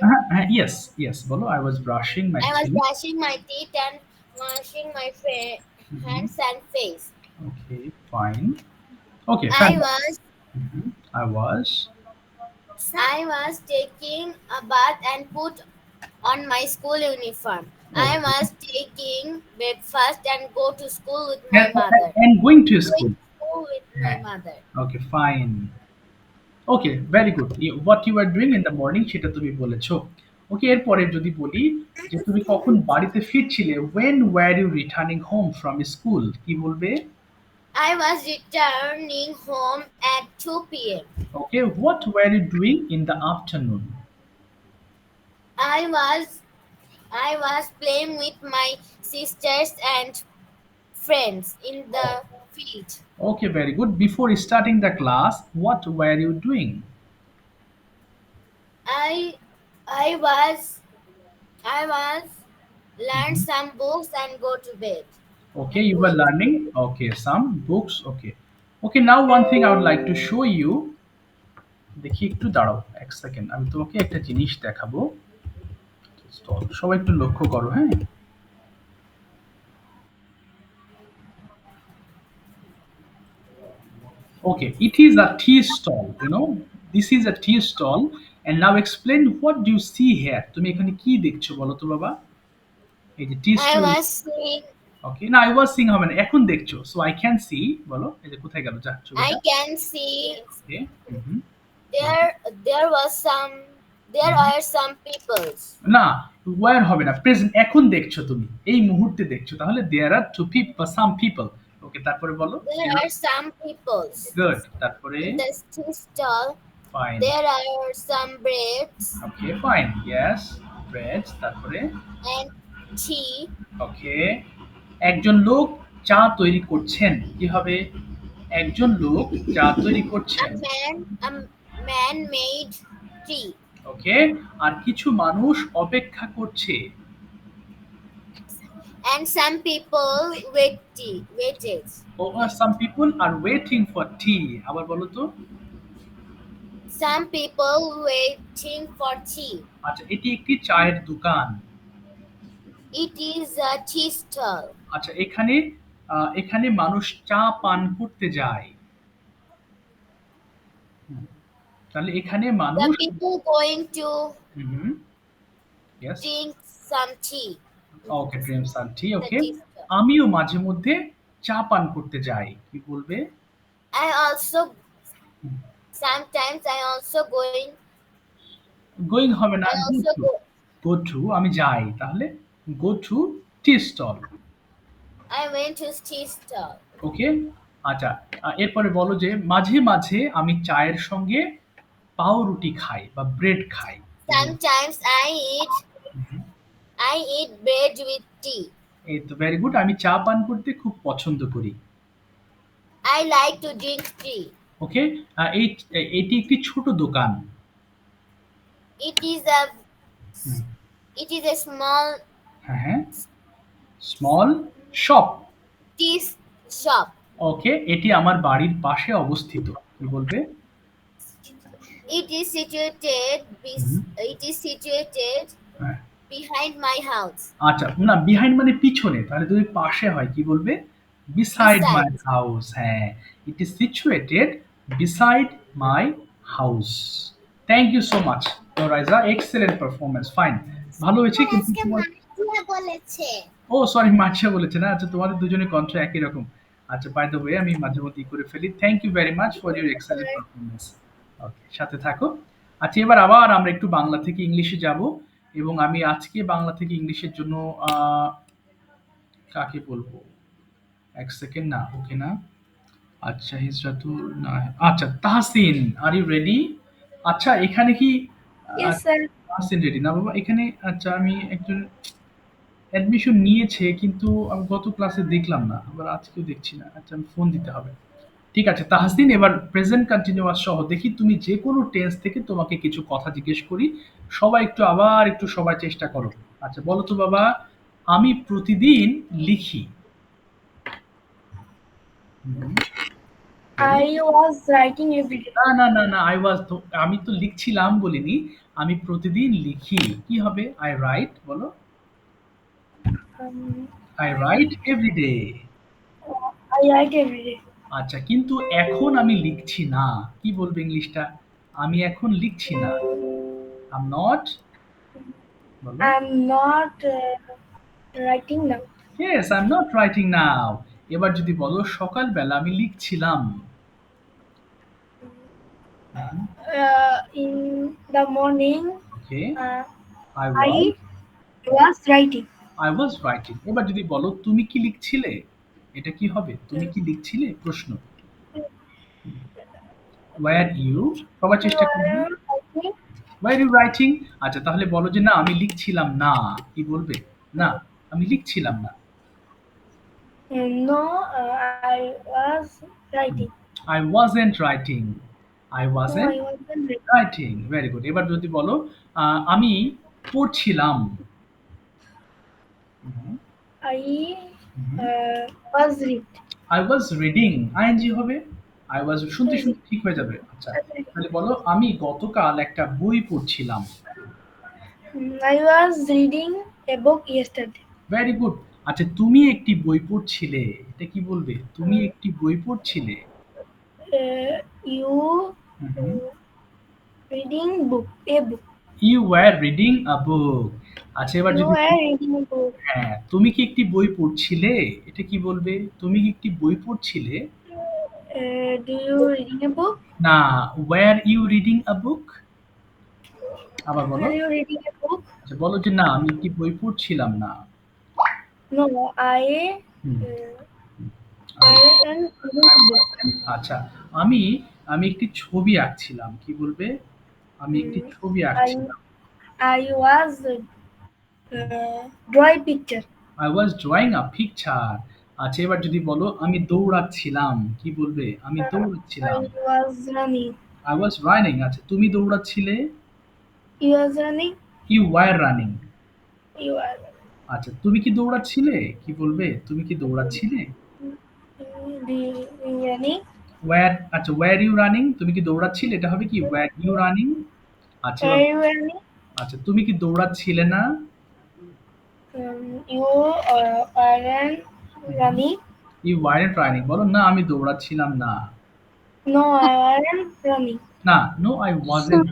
yes, yes, বলো। I was brushing my I was teeth. brushing my teeth and washing my hands and face. Okay, fine. Okay, I fine. was I was I was taking a bath and put on my school uniform. I Okay. was taking breakfast and go to school with my mother. and going to Going school. to school with my mother. Okay, fine. Okay, very good. What you are doing in the morning সেটা তুমি বলেছো। ওকে, এরপরে যদি বলি যে তুমি কখন বাড়িতে ফিরছিলে, when were you returning home from school, কি বলবে? I was returning home at 2 p.m. Okay, what were you doing in the afternoon? I was playing with my sisters and friends in the field. Okay, very good. Before starting the class, what were you doing? I was learned some books and go to bed. Okay, you were learning. Okay, some books. Okay. Okay, now one thing I would like to show you. দেখি, একটু দাঁড়াও এক second, আমি তোমাকে একটা জিনিস দেখাবো। সবাই একটু লক্ষ্য করো। হ্যাঁ, okay, it is a tea stall, this is a tea stall. And now explain, what do you see here? তুমি এখানে কি দেখছো বলো তো বাবা? এই যে tea I stall. was seeing ওকে, না আই ওয়াজ সিং হবে না, এখন দেখছো। সো আই ক্যান সি, বলো এই যে কোথায় গেল যা I ছবিটা। can see okay, hmm, there there was some there are some peoples. না ওয়্যার হবে না, প্রেজেন্ট, এখন দেখছো তুমি, এই মুহূর্তে দেখছো, তাহলে দেয়ার আর টু পিপল, সাম পিপল। ওকে, তারপরে বলো। There are some peoples. Good, তারপরে In the tea stall fine. there are some breads okay fine, yes, bread, তারপরে and tea. ওকে, একজন লোক চা তৈরি করছেন, কি হবে? একজন লোক চা তৈরি করছেন। A man made tea. ওকে, আর কিছু মানুষ অপেক্ষা করছে। And some people waited. Some people are waiting for tea. আবার বলো তো। Some people waiting for tea. আচ্ছা, এটি একটি চায়ের দোকান। It is a tea stall. আচ্ছা, এখানে এখানে মানুষ চা পান করতে যায়। তাহলে এখানে The মানুষ, people going to yes, drink some tea. Okay, drink some T. The okay, tea stall. আমিও মাঝে মধ্যে চা পান করতে যাই, কি বলবে? I also sometimes I also going হবে না, I also go. Go to, আমি যাই, তাহলে go to tea stall. I went to tea stall. Okay, আচ্ছা, এরপরে বলো যে মাঝে মাঝে আমি চায়ের সঙ্গে পাউরুটি খাই বা ব্রেড খাই। Sometimes I eat bread with tea. এই তো, ভেরি গুড, আমি চা পান করতে খুব পছন্দ করি। I like to drink tea. ওকে, এই এটি একটি ছোট দোকান। It is a small হ্যাঁ হ্যাঁ, স্মল শপ। tea shop. ওকে, এটি আমার বাড়ির পাশে অবস্থিত, কি বলবে? It is situated হ্যাঁ, behind my house. আচ্ছা, না বিহাইন্ড মানে পিছনে, তাহলে যদি পাশে হয় কি বলবে? Beside Beside. My house. হ্যাঁ, it is situated beside my house. Thank you so much Raiza, excellent performance, fine, ভালো হয়েছে। কিন্তু বলেছে। ও সরি, মাঝে বলেছে না। আচ্ছা, তোমাদের দুজনের কণ্ঠ একই রকম। আচ্ছা, বাই দ্য ওয়ে, আমি মাঝে মধ্যে করে ফেলি। Thank you very much for your excellent performance. Okay, সাথে থাকো। আচ্ছা, এবার আবার আমরা একটু বাংলা থেকে ইংলিশে যাব, এবং আমি আজকে বাংলা থেকে ইংলিশের জন্য কাকে বলবো? এক সেকেন্ড, না ওকে না। আচ্ছা, হিজরাতুল না, আচ্ছা তাহসিন, আর ইউ রেডি? আচ্ছা, এখানে কি Yes, sir. তাহসিন রেডি না বাবা? এখানে আচ্ছা, আমি একজন অ্যাডমিশন নিয়েছে, কিন্তু আমি গত ক্লাসে দেখলাম না, আবার আজকেও দেখছি না। আচ্ছা, আমি ফোন দিতে হবে। ঠিক আছে তাহসিন, এবার প্রেজেন্ট কন্টিনিউয়াস সহ দেখি তুমি যে কোনো টেন্স থেকে তোমাকে কিছু কথা জিজ্ঞেস করি, সবাই একটু আবার একটু সবাই চেষ্টা করো। আচ্ছা, বলো তো বাবা, আমি প্রতিদিন লিখি। হুম, I was writing every day. না না না না, আই ওয়াজ তো, আমি তো লিখছিলাম বলিনি, আমি প্রতিদিন লিখি, কি হবে? আই রাইট, বলো। Um, I right every day. I write every day. আচ্ছা, কিন্তু এখন আমি লিখছি না, কি বলবে ইংলিশটা? আমি এখন লিখছি না, আই এম নট, বলো। I'm not writing now. Yes, I am not writing নাও। এবার যদি বলো সকালবেলা আমি লিখছিলাম। In the morning, okay, I I was writing. Was writing. এবার যদি বলো তুমি কি লিখছিলে, এটা কি হবে? তুমি কি লিখছিলে, প্রশ্ন। ওয়্যার ইউ, সবাই চেষ্টা করবে। Writing. Where you writing. আচ্ছা, তাহলে বলো যে না আমি লিখছিলাম না, কি বলবে? না, আমি লিখছিলাম না। No, I was writing. I wasn't writing. I No, wasn't I wasn't writing. Writing. Very good. এবার যদি বলো আমি পড়ছিলাম। I was reading. I was reading, ING হবে। আই ওয়াজ শুনতে শুনতে ঠিক হয়ে যাবে। আচ্ছা, তাহলে বলো আমি গতকাল একটা বই পড়ছিলাম। I was reading a book yesterday. Very good. আচ্ছা, তুমি একটি বই পড়ছিলে, এটা কি বলবে? তুমি একটি বই পড়ছিলে। You reading book, a book. You were reading a book. আচ্ছা এবার You যদি were reading a book. হ্যাঁ, তুমি কি একটি বই পড়ছিলে? এটা কি বলবে? তুমি কি একটি বই পড়ছিলে? Do you reading a book? না, ওয়্যার ইউ রিডিং আ বুক? আবার বলো। Were you reading a book? আচ্ছা বলো যে না আমি একটি বই পড়ছিলাম না। No, hmm. I am reading a book. আচ্ছা, আমি আমি একটি ছবি আঁকছিলাম। কি বলবে? আমি একটি ছবি আঁকছিলাম। I was drawing picture. I was drawing a picture. আচ্ছা এবার যদি বলো আমি দৌড়াচ্ছিলাম। কি বলবে? আমি I দৌড়াচ্ছিলাম। was running. I was running. আচ্ছা তুমি দৌড়াচ্ছিলে? You was running. You were running. You are আচ্ছা তুমি কি দৌড়াচ্ছিলে? কি বলবে? তুমি কি দৌড়াচ্ছিলে? running. আচ্ছা were you running? তুমি কি দৌড়াচ্ছিলে? এটা হবে কি were you running? আচ্ছা Were এবার you running? আচ্ছা তুমি কি দৌড়াচ্ছিলে না? You aren't running. You weren't running. বলো না আমি দৌড়াচ্ছিলাম না। No, I aren't running. না, no I wasn't.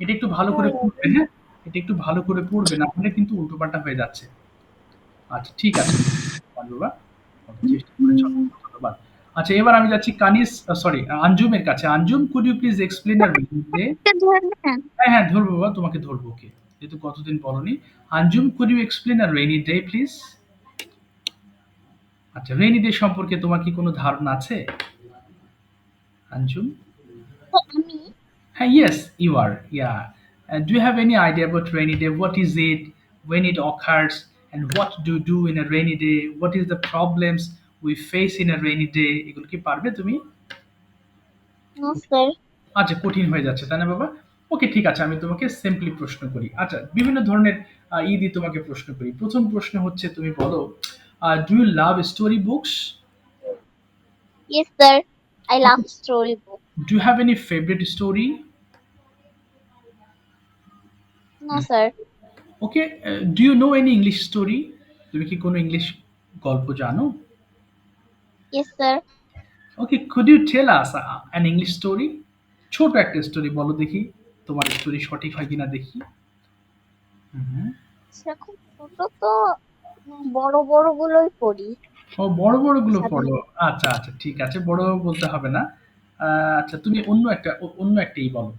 এটা একটু ভালো করে No, I পড়বে, হ্যাঁ? এটা একটু ভালো করে পড়বে না হলে কিন্তু উল্টোপাল্টা হয়ে যাচ্ছে। আচ্ছা ঠিক আছে। ধন্যবাদ। চেষ্টা করেছ। ধন্যবাদ। আচ্ছা এবার আমি যাচ্ছি কানিস সরি আঞ্জুমের কাছে। Anjum could you please explain a rainy day? হ্যাঁ, হ্যাঁ ধরবো বাবা তোমাকে ধরবো ওকে। যেহেতু কতদিন বলনি। Anjum could you explain a rainy day please? আচ্ছা রেইনি ডে সম্পর্কে তোমার কি কোনো ধারণা আছে? Anjum? Hey, yes, you are. Yeah. Do you have any idea about rainy day? What is it? When it occurs? And what do you do in a rainy day? What is the problems we face in a rainy day? এগুলো কি পারবে তুমি? No, sir. আচ্ছা কঠিন হয়ে যাচ্ছে তাই না বাবা? ওকে ঠিক আছে আমি তোমাকে সিম্পলি প্রশ্ন করি। আচ্ছা বিভিন্ন ধরনের ঈদই তোমাকে প্রশ্ন করি। প্রথম প্রশ্ন হচ্ছে তুমি বলো do you love story books? Yes, sir. I love storybook. Do you have any favourite story? No, sir. Okay do you know any English story? তুমি কি কোনো ইংলিশ গল্প জানো? Yes, sir. Okay could you tell us an English story? ছোট একটা story বলো দেখি। তোমার স্টোরি সঠিক হয় কিনা দেখি। হুম। সেরকম ছোট তো বড় বড় গুলোই পড়ি। ও বড় বড় গুলো পড়ো। আচ্ছা আচ্ছা ঠিক আছে বড় বলতে হবে না। আচ্ছা তুমি অন্য একটাই বলো।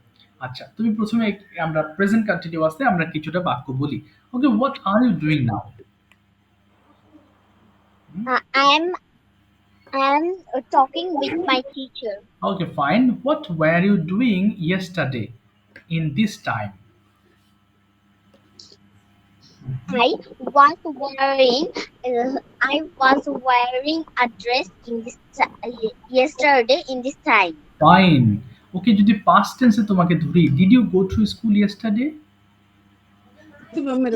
আচ্ছা তুমি প্রথমে আমরা প্রেজেন্ট কন্টিনিউয়াসে আমরা কিছুটা বাক্য বলি। Okay what are you doing now? I'm talking with my teacher. Okay fine what were you doing yesterday in this time? I was wearing a dress yesterday in this time. ফাইন। Okay যদি past টেন্সে তোমাকে ধরি did you go to school yesterday?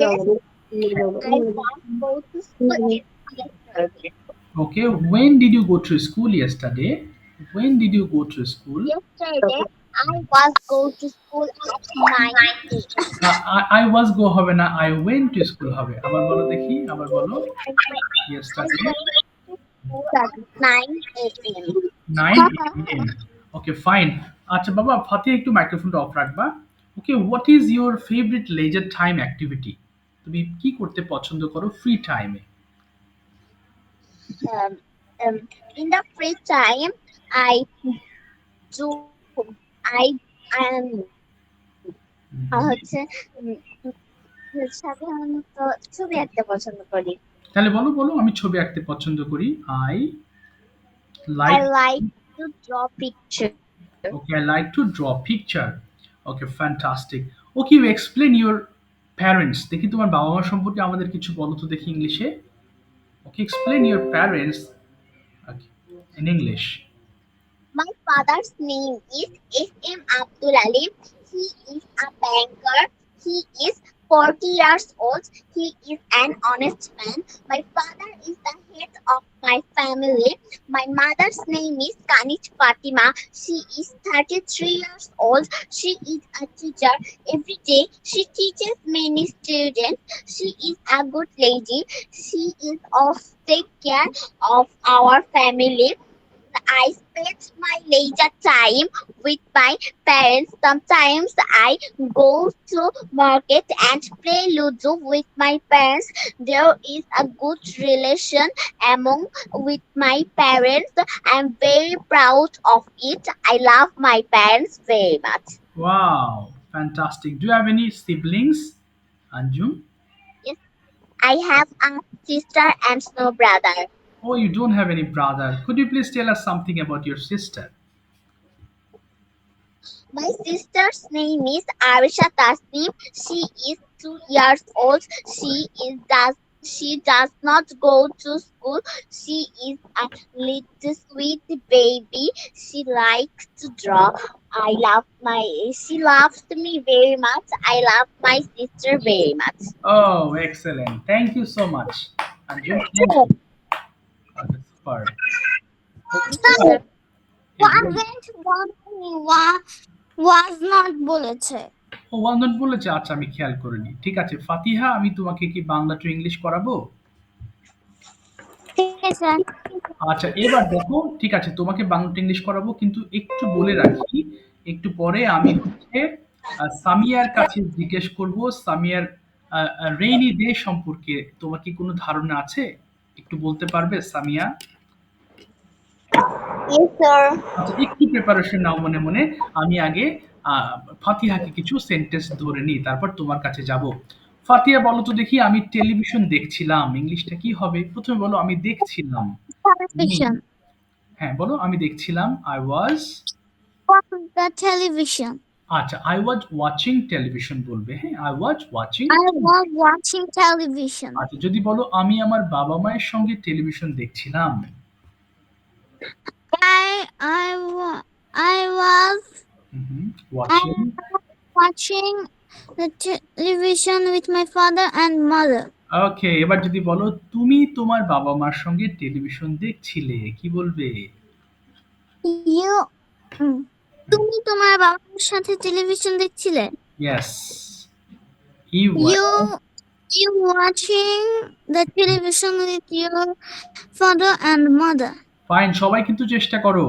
Yes, I was go to school yesterday. Okay, when did you go to school yesterday? When did you go to school? Yesterday, I was go to school at 9 I was go হবে না I went to school হবে। আবার বলো দেখি আবার বলো। Yesterday 9 a.m. 9 a.m. Okay, fine. আচ্ছা বাবা ফাতিহা একটু মাইক্রোফোনটা অফ রাখবা। Okay, what is your favorite leisure time activity? তুমি কি করতে পছন্দ করো ফ্রি টাইমে? Um, in the free time, I do I am হচ্ছে সাধারণত ছবি আঁকতে পছন্দ করি। তাহলে বলো বলো আমি ছবি আঁকতে পছন্দ করি। I I like like to draw picture. Okay, I like to draw picture. Okay, fantastic. Okay, you explain your parents. দেখি তোমার বাবা মা সম্পর্কে আমাদের কিছু বলো তো দেখি ইংলিশে। Okay, explain your parents okay, in English. My father's name is S.M. Abdul Ali. He is a banker. He is 40 years old. He is an honest man. My father is the head of my family. My mother's name is Kanich Fatima. She is 33 years old. She is a teacher. Every day she teaches many students. She is a good lady. She is of take care of our family. I spend my leisure time with my parents. Sometimes I go to market and play Ludo with my parents. There is a good relation among with my parents. I'm very proud of it. I love my parents very much. Wow, fantastic. Do you have any siblings, Anjum? Yes, I have a sister and no brother. Oh, you don't have any brother. Could you please tell us something about your sister? My sister's name is Arisha Tasnim. She is 2 years old. She does not go to school. She is a little sweet baby. She likes to draw. She loves me very much. I love my sister very much. Oh, excellent. Thank you so much. Anjum, thank you. Okay, super. Sir Okay. Was not বলেছে ও walnut বলেছে, আচ্ছা আমি খেয়াল করিনি। ঠিক আছে ফাতিহা, আমি তোমাকে কি বাংলা টু ইংলিশ করাবো? ঠিক আছে স্যার আচ্ছা এবার দেখো, ঠিক আছে তোমাকে বাংলা টু ইংলিশ করাবো, কিন্তু একটু বলে রাখি, একটু পরে আমি হচ্ছে সামিয়ার কাছে জিজ্ঞেস করব সামিয়ার রেইনি ডে সম্পর্কে তোমার কি কোনো ধারণা আছে? একটু বলতে পারবে সামিয়া? Yes, sir. আচ্ছা একটু প্রিপারেশন নাও মনে মনে। আমি আগে আহ, ফাতিহাকে কিছু সেন্টেন্স ধরে নিই, তারপর তোমার কাছে যাব। ফাতিহা বলো তো দেখি, আমি টেলিভিশন দেখছিলাম, ইংলিশটা কি হবে? প্রথমে বলো আমি দেখছিলাম। টেলিভিশন হ্যাঁ বলো আমি দেখছিলাম, আই ওয়াজ। দ্য টেলিভিশন আচ্ছা আই ওয়াজ ওয়াচিং টেলিভিশন বলবে, হ্যাঁ I was watching. I was watching television. আচ্ছা যদি বলো আমি আমার বাবা মায়ের সঙ্গে টেলিভিশন দেখছিলাম। I was watching. watching the television with my father and mother. ওকে এবার যদি বলো তুমি তোমার বাবা মার সঙ্গে টেলিভিশন দেখছিলে, কি বলবে? You তুমি তোমার বাবার সাথে টেলিভিশন দেখছিলে? Yes, you You watching the television with your father and mother. ফাইন, সবাই কিন্তু চেষ্টা করো।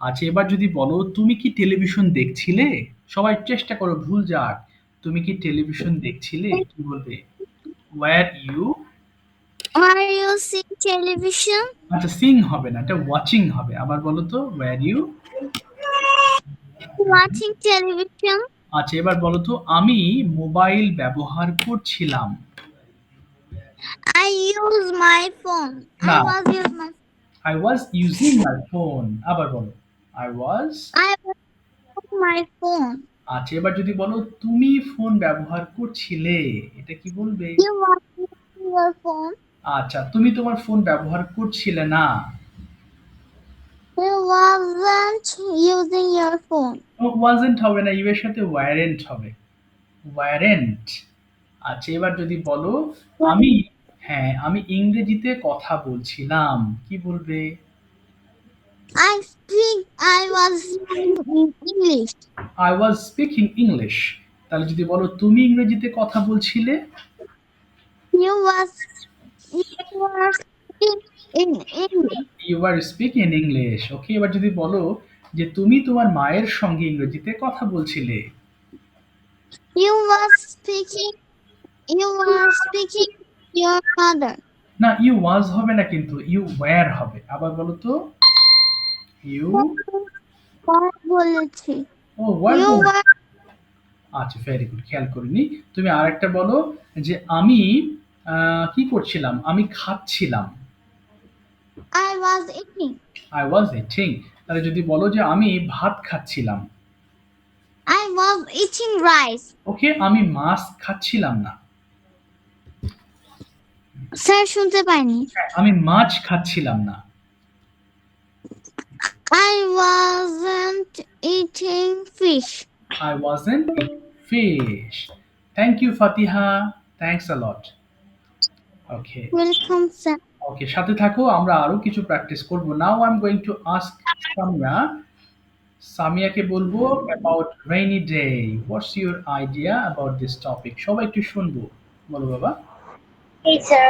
আচ্ছা এবার যদি বলো তুমি কি টেলিভিশন দেখছিলে, সবাই চেষ্টা করো, ভুল যাক। তুমি কি টেলিভিশন দেখছিলে, কি বলবে? Where you. Are you seeing television? আচ্ছা সিং হবে না, এটা ওয়াচিং হবে। আবার বলো তো, ওয়্যার ইউ। Watching television? আচ্ছা এবার বলো তো আমি মোবাইল ব্যবহার করছিলাম। I use my phone. No. I was using I was using my my phone. আবার বলো I was. I was using my phone. আচ্ছা এবার যদি বলো তুমি ফোন ব্যবহার করছিলে, এটা কি বলবে? You were using your phone. আচ্ছা তুমি তোমার ফোন ব্যবহার করছিলে না। You wasn't using your phone. Wasn't হবে না, ইউ এর সাথে ওয়ারেন্ট হবে, ওয়ারেন্ট। আচ্ছা এবার যদি বলো আমি, হ্যাঁ আমি ইংরেজিতে কথা বলছিলাম, কি বলবে? I was speaking English. I was speaking English. তাহলে যদি বলো তুমি ইংরেজিতে কথা বলছিলে, You were speaking in English. You are speaking in English. Okay এবার যদি বলো যে তুমি তোমার মায়ের সঙ্গে ইংরেজিতে কথা বলছিলে, You were speaking your mother. না ইউ ওয়াজ হবে না, কিন্তু ইউ ওয়্যার হবে। আবার বলো তো, ইউ। What বলেছি? ও ওয়ার। You were আচ্ছা ভেরি গুড, খেয়াল করিনি। তুমি আরেকটা বলো যে আমি কি করছিলাম, আমি খাচ্ছিলাম। I was eating. I was eating. তাহলে যদি বলো যে আমি ভাত খাচ্ছিলাম, I was eating rice. ওকে আমি মাছ খাচ্ছিলাম না। স্যার শুনতে পাইনি। আমি মাছ খাচ্ছিলাম না। I wasn't eating fish. I wasn't eating fish. Thank you Fatiha. Thanks a lot. Okay. Welcome, sir. Okay, সাথে থাকো, আমরা আরো কিছু প্র্যাকটিস করব। Now I'm going to ask Samia. সামিয়াকে বলবো about rainy day. What's your idea about this topic? সবাই একটু শুনবো, বলো বাবা। Teacher.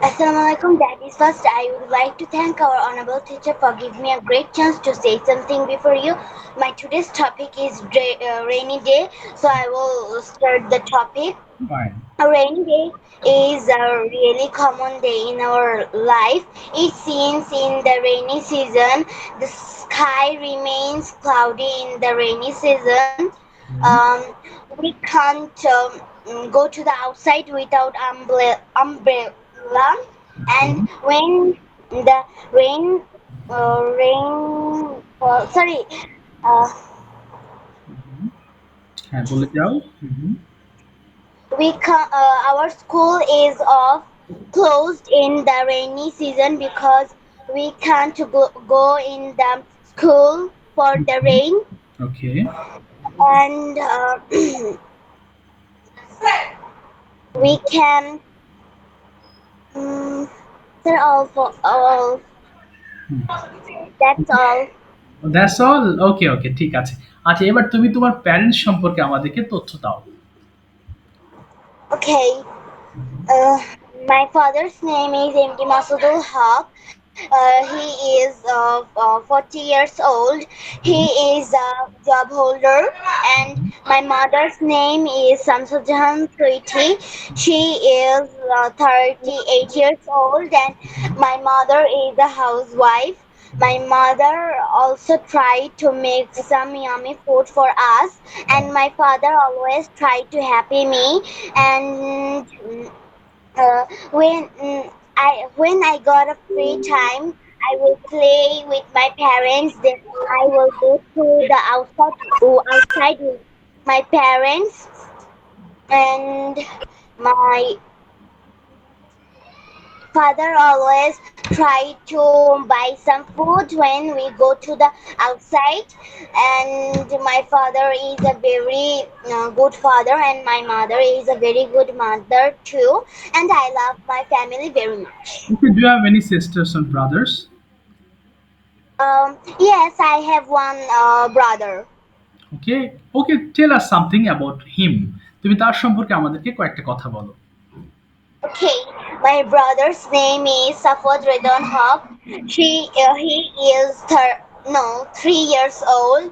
Assalamualaikum. Daddies. First, I would like to thank our honorable teacher for giving me a great chance to say something before you. My today's topic is rainy day, so I will start the topic. Fine. A rainy day is a really common day in our life. It seems in the rainy season, the sky remains cloudy in the rainy season. Mhm. Um, we can't go to the outside without umbrella. And Okay. when the rain, sorry, uh, Mhm. হ্যাঁ, বলে যাও। Mhm. our school is off closed in the rainy season because we can't go in the school for the Mhm. rain. Okay. And we can they're all for all. Hmm. That's all. That's all? Okay, okay, ঠিক আছে। আচ্ছা, এবার তুমি তোমার parents সম্পর্কে আমাদেরকে তথ্য দাও। Okay. Uh, my father's name is MD Masudul Haq. He is 40 years old. He hmm, is a job holder. And hmm, my mother's name is Samsujahan Preeti. She is 38 years old, and hmm, my mother is a housewife. My mother also tried to make some yummy food for us, and my father always tried to happy me. And when I got a free time, I will play with my parents. Then I will go to the outside with my parents, and my father always try to buy some food when we go to the outside. And my father is a very good father, and my mother is a very good mother too. And I love my family very much. Okay, do you have any sisters and brothers? Yes, I have one brother. Okay, okay, tell us something about him. তুমি তার সম্পর্কে আমাদেরকে কয়েকটা কথা বলো। Okay, my brother's name is Safwat Redon Haq. He is 3 years old,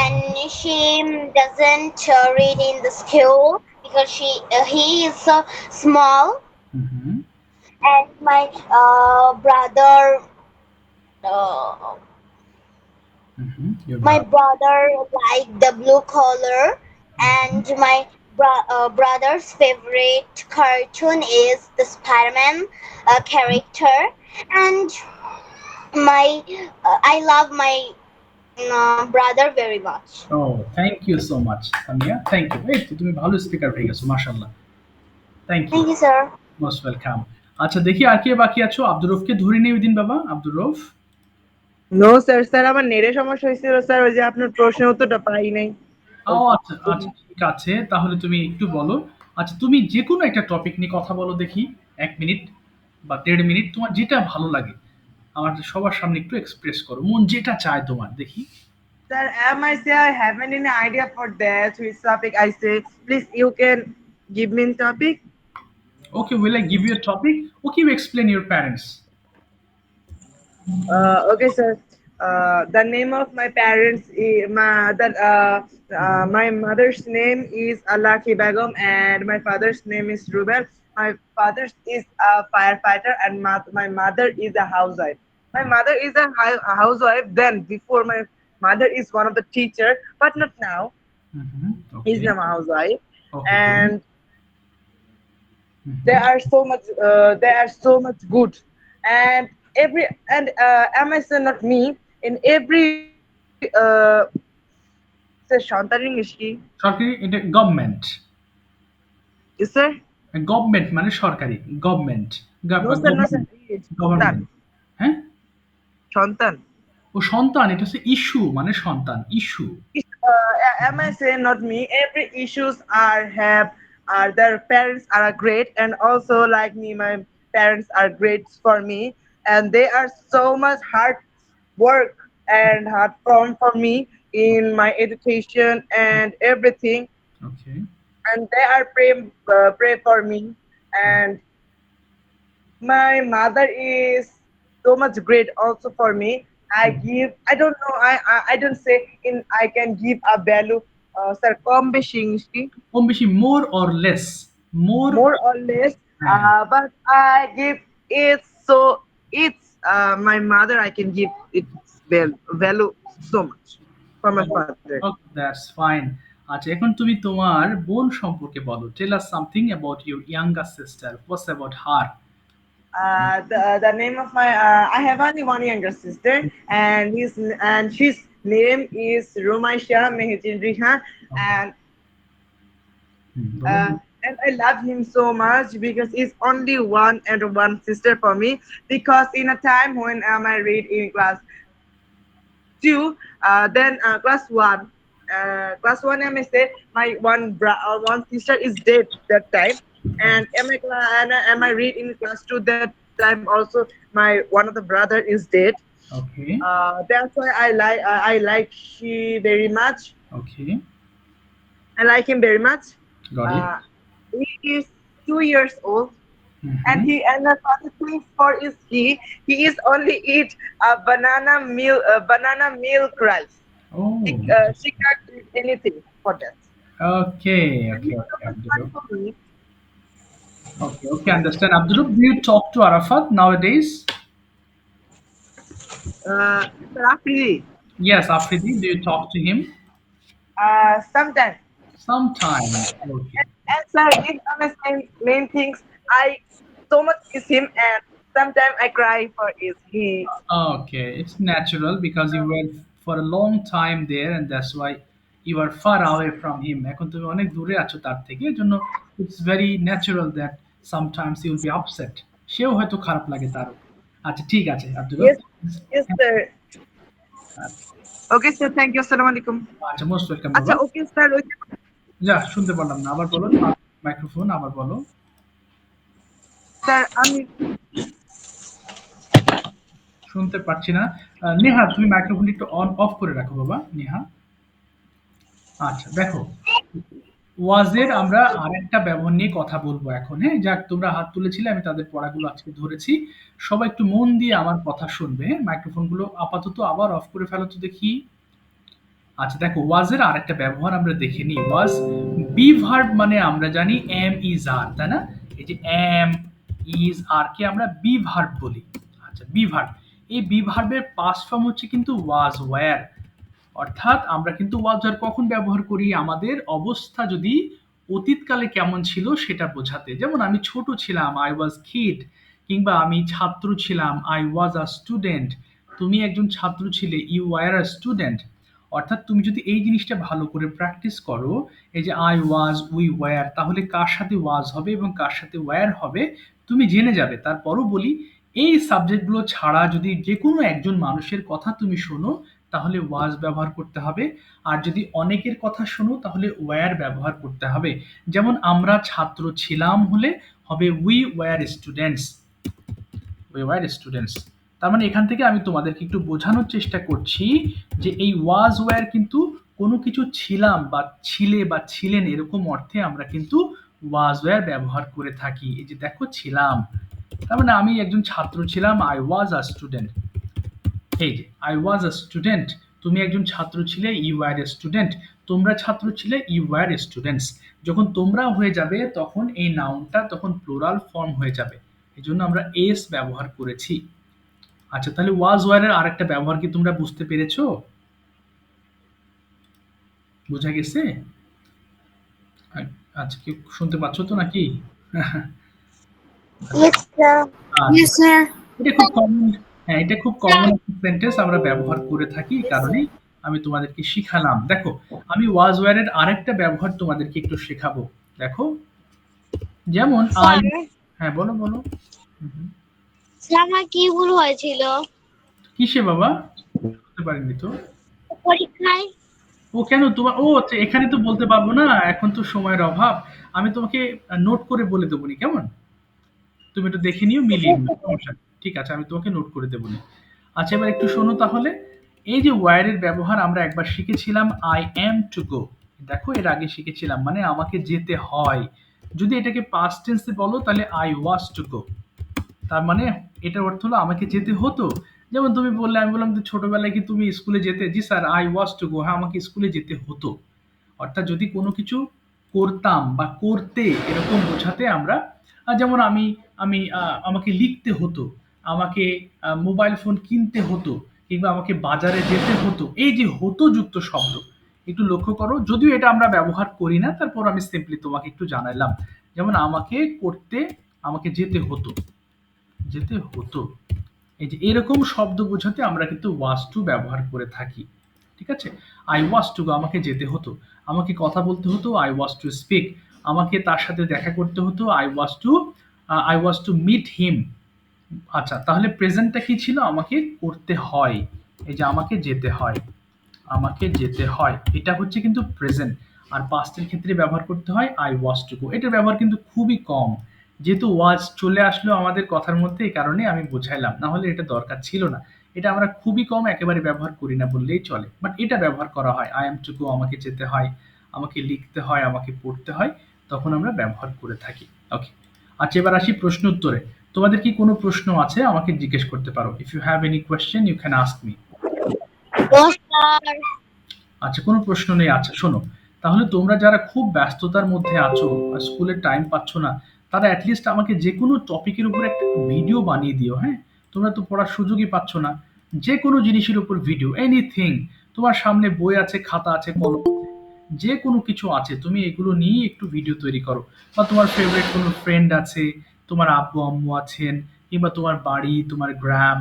and she doesn't read in the school because he is so small. Hmm, And my brother, uh, hmm, your my brother. brother like the blue color, and my brother's favorite cartoon is the Spider-Man character. And my I love my brother very much. ও, thank you so much Tania, thank you. এই তো তুমি ভালো speaker হয়ে গেছো, মাশাআল্লাহ। Thank you, Thank you, sir. Most welcome. আচ্ছা, দেখি আর কে বাকি আছো? আব্দুর রউফকে ধরে নিই ওই দিন বাবা, Abdur Rauf. No sir, sir আমার নেটে সমস্যা হয়েছিল স্যার, ওই যে আপনার প্রশ্নের উত্তরটা পাই নাই। ও আচ্ছা, আচ্ছা, ঠিক আছে। তাহলে তুমি একটু বলো। আচ্ছা, তুমি যেকোনো একটা টপিক নিয়ে কথা বলো দেখি। ১ মিনিট বা ১.৫ মিনিট, তোমার যেটা ভালো লাগে। আমাদের সবার সামনে একটু এক্সপ্রেস করো। মন যেটা চায় তোমার, দেখি। Sir, am I say I haven't any idea for that which topic I say. Please, you can give me topic. Okay, will I give you a topic? Okay, you explain your parents. Okay, sir. The name of my parents, my mother's name is Alaki Begum, and my father's name is Ruben. My father is a firefighter, and my mother is a housewife. My mother is a housewife. Then, before my mother is one of the teacher, but not now. He's Okay. not a housewife, Okay, good. and they Mhm. are so much. They are so much good, and every and Amazon not me in every say Shantar English ki. সরকারি, এটা government. Yes, sir. Government মানে সরকারি, government. No, sir. No, sir. Government, It's government. Shantan. হ্যাঁ? Shantan. ও সন্তান, এটা হচ্ছে issue মানে সন্তান, issue. Am I saying not me? Every issues are have are their parents are great, and also like me, my parents are great for me, and they are so much hard work and hard for me in my education and everything, okay. and they are pray for me, and my mother is so much great also for me. I give, I don't know, I don't say in I can give a value, sir, কম বেশি ইংলিশটি, কম বেশি, more or less, more, more or less, হ্যাঁ, but I give it, so it's my mother, I can give its value so much for my father. That's fine. আচ্ছা, এখন তুমি তোমার বোন সম্পর্কে বলো। Tell us something about your younger sister, what's about her? The name of my I have only one younger sister, and his name is Romaisha Mehjin Riha, and and I love him so much because he's only one and one sister for me. Because in a time when I read in class two, then class one, I may say my one sister is dead that time, and am I read in class two that time also my one of the brother is dead. Okay, That's why I like she very much. Okay, I like him very much. Got it. He is 2 years old, and the funny thing for is he is only eat banana milk rice. ও, She can't eat anything for that. Okay, And okay, he's okay, so much fun Abdul, for me. okay, okay, understand. Abdul, do you talk to Arafat nowadays? Sir Afridi, Yes, Afridi, do you talk to him? sometimes. Sometimes. Okay. And sir, these are the main things. I so much miss him, and sometimes I cry for he. Okay, it's natural because you were for a long time there and that's why you are far away from him. এখন তুমি অনেক দূরে আছো তার থেকে, এজন্য it's very natural that sometimes you will be upset. সেও হয়তো খারাপ লাগে তারও। আচ্ছা, ঠিক আছে Abdul. Yes, yes, sir. Okay, sir. Thank you. Assalamu alaikum. আচ্ছা, মোস্ট ওয়েলকাম আচ্ছা, বাবা। okay, sir. যা, শুনতে পারলাম না, আবার বলো। মাইক্রোফোন আবার বলো। স্যার আমি শুনতে পাচ্ছি না। নেহা, তুমি মাইক্রোফোনটা একটু অন অফ করে রাখো বাবা, নেহা। আচ্ছা, দেখো, ওয়াজের আমরা আরেকটা ব্যবহার নিয়ে কথা বলবো এখন। হ্যাঁ, যাক, তোমরা হাত তুলেছিলে, আমি তাদের পড়াগুলো আজকে ধরেছি। সবাই একটু মন দিয়ে আমার কথা শুনবে। হ্যাঁ, মাইক্রোফোনগুলো আপাতত আবার অফ করে ফেলো তো দেখি। আচ্ছা, দেখো, ওয়াজের আরেকটা ব্যবহার আমরা দেখে নিই। ওয়াজ বি ভার্ব মানে আমরা জানি এম ইজ আর, তাই না? এই যে এম ইজ আর কে আমরা বি ভার্ব বলি। আচ্ছা, বি ভার্ব, এই বি ভার্বের পাস্ট ফর্ম হচ্ছে কিন্তু ওয়াজ ওয়্যার। অর্থাৎ আমরা কিন্তু ওয়াজ ওয়্যার কখন ব্যবহার করি? আমাদের অবস্থা যদি অতীতকালে কেমন ছিল সেটা বোঝাতে। যেমন আমি ছোট ছিলাম, আই ওয়াজ কিড, কিংবা আমি ছাত্র ছিলাম, আই ওয়াজ আ স্টুডেন্ট। তুমি একজন ছাত্র ছিলে, ইউ ওয়্যার আ স্টুডেন্ট। অর্থাৎ তুমি যদি এই জিনিসটা ভালো করে প্র্যাকটিস করো, এই যে আই ওয়াজ, উই ওয়্যার, তাহলে কার সাথে ওয়াজ হবে এবং কার সাথে ওয়্যার হবে তুমি জেনে যাবে। তারপরও বলি, এই সাবজেক্টগুলো ছাড়া যদি যে কোনো একজন মানুষের কথা তুমি শোনো তাহলে ওয়াজ ব্যবহার করতে হবে। আর যদি অনেকের কথা শোনো তাহলে ওয়্যার ব্যবহার করতে হবে। যেমন আমরা ছাত্র ছিলাম হলে হবে we were students, we were students. তার মানে এখান থেকে আমি তোমাদেরকে একটু বোঝানোর চেষ্টা করছি যে এই ওয়াজ ওয়্যার কিন্তু কোনো কিছু ছিলাম বা ছিলে বা ছিলেন এরকম অর্থে আমরা কিন্তু ওয়াজ ওয়্যার ব্যবহার করে থাকি। এই যে দেখো, ছিলাম, তার মানে আমি একজন ছাত্র ছিলাম, আই ওয়াজ আ স্টুডেন্ট। এই যে আই ওয়াজ আ স্টুডেন্ট, তুমি একজন ছাত্র ছিলে, ইউ আর এ স্টুডেন্ট। তোমরা ছাত্র ছিলে, ইউ আর স্টুডেন্টস। যখন তোমরা হয়ে যাবে তখন এই নাউনটা তখন প্লুরাল ফর্ম হয়ে যাবে, এই জন্য আমরা এস ব্যবহার করেছি। আচ্ছা, তাহলে ওয়াজ ওয়ারের আরেকটা ব্যবহার কি তোমরা বুঝতে পেরেছো? বোঝা গেছে? আচ্ছা, কি শুনতে পাচ্ছ তো নাকি? Yes, sir. আচ্ছা, এটা খুব কমন। হ্যাঁ, এটা খুব কমন একটা সেন্টেন্স আমরা ব্যবহার করে থাকি, এই কারণেই আমি তোমাদেরকে শিখালাম। দেখো, আমি ওয়াজ ওয়্যারের আরেকটা ব্যবহার তোমাদেরকে একটু শেখাবো। দেখো, যেমন আই, হ্যাঁ বলো বলো। হুম। আমার কি ভুল হয়েছিল কিসে বাবা? বুঝতে পারিনি তো। পরীক্ষায়? ও কেন তোমার, ও আচ্ছা, এখানে তো বলতে পারবো না, এখন তো সময়ের অভাব। আমি তোমাকে নোট করে বলে দেবো নি, কেমন? তুমি একটু দেখে নিও, মিলিয়ে নিও, সমস্যা নেই। ঠিক আছে, আমি তোমাকে নোট করে দেবো নি। আচ্ছা, এবার একটু শোনো তাহলে। এই যে ওয়্যারের ব্যবহার আমরা একবার শিখেছিলাম, আই এম টু গো। দেখো, এর আগে শিখেছিলাম মানে আমাকে যেতে হয়। যদি এটাকে পাস্ট টেন্সে বলো তাহলে আই ওয়াজ টু গো। তার মানে এটার অর্থ হলো আমাকে যেতে হতো। যেমন তুমি বললে, আমি বললাম যে ছোটবেলায় কি তুমি স্কুলে যেতে? জি sir, I was to go. হ্যাঁ, আমাকে স্কুলে যেতে হতো। অর্থাৎ যদি কোনো কিছু করতাম বা করতে এরকম বোঝাতে আমরা যেমন আমাকে লিখতে হতো, আমাকে মোবাইল ফোন কিনতে হতো, কিংবা আমাকে বাজারে যেতে হতো। এই যে হতো যুক্ত শব্দ, একটু লক্ষ্য করো, যদিও এটা আমরা ব্যবহার করি না, তারপর আমি সিম্পলি তোমাকে একটু জানাইলাম। যেমন আমাকে যেতে হতো, যেতে হতো। এই যে এরকম শব্দ বোঝাতে আমরা কিন্তু ওয়াজ টু ব্যবহার করে থাকি। ঠিক আছে? আই ওয়াজ টু গো, আমাকে যেতে হতো। আমাকে কথা বলতে হতো, আই ওয়াজ টু স্পিক। আমাকে তার সাথে দেখা করতে হতো, I was to meet him. আচ্ছা, তাহলে প্রেজেন্টটা কি ছিল? আমাকে করতে হয়। এই যে আমাকে যেতে হয়, আমাকে যেতে হয়, এটা হচ্ছে কিন্তু প্রেজেন্ট। আর পাস্টের ক্ষেত্রে ব্যবহার করতে হয় আই ওয়াজ টু গো। এটার ব্যবহার কিন্তু খুবই কম। যেহেতু ওয়াজ চলে আসলো আমাদের কথার মধ্যে, এই কারণে আমি বুঝাইলাম, না হলে এটা দরকার ছিল না। এটা আমরা খুবই কম, একেবারে ব্যবহার করি না বললেই চলে। বাট এটা ব্যবহার করা হয়, আই এম টু গো, আমাকে যেতে হয়, আমাকে লিখতে হয়, আমাকে পড়তে হয়, তখন আমরা ব্যবহার করে থাকি। ওকে, আচ্ছা, এবার আসি প্রশ্ন উত্তরে। তোমাদের কি কোনো প্রশ্ন আছে? আমাকে জিজ্ঞেস করতে পারো। If you have any question you can ask me. আচ্ছা, কোনো প্রশ্ন নেই। আচ্ছা শোনো, তাহলে তোমরা যারা খুব ব্যস্ততার মধ্যে আছো, স্কুলের টাইম পাচ্ছ না, তারা অ্যাটলিস্ট আমাকে যে কোনো টপিকের উপর একটা ভিডিও বানিয়ে দিও। হ্যাঁ, তোমরা তো পড়ার সুযোগই পাচ্ছ না। যে কোনো জিনিসের উপর ভিডিও, এনিথিং। তোমার সামনে বই আছে, খাতা আছে, কলম আছে, যে কোনো কিছু আছে, তুমি এগুলো নিয়ে একটু ভিডিও তৈরি করো। বা তোমার ফেভারিট কোনো ফ্রেন্ড আছে, তোমার আব্বু আম্মু আছেন, কিংবা তোমার বাড়ি, তোমার গ্রাম,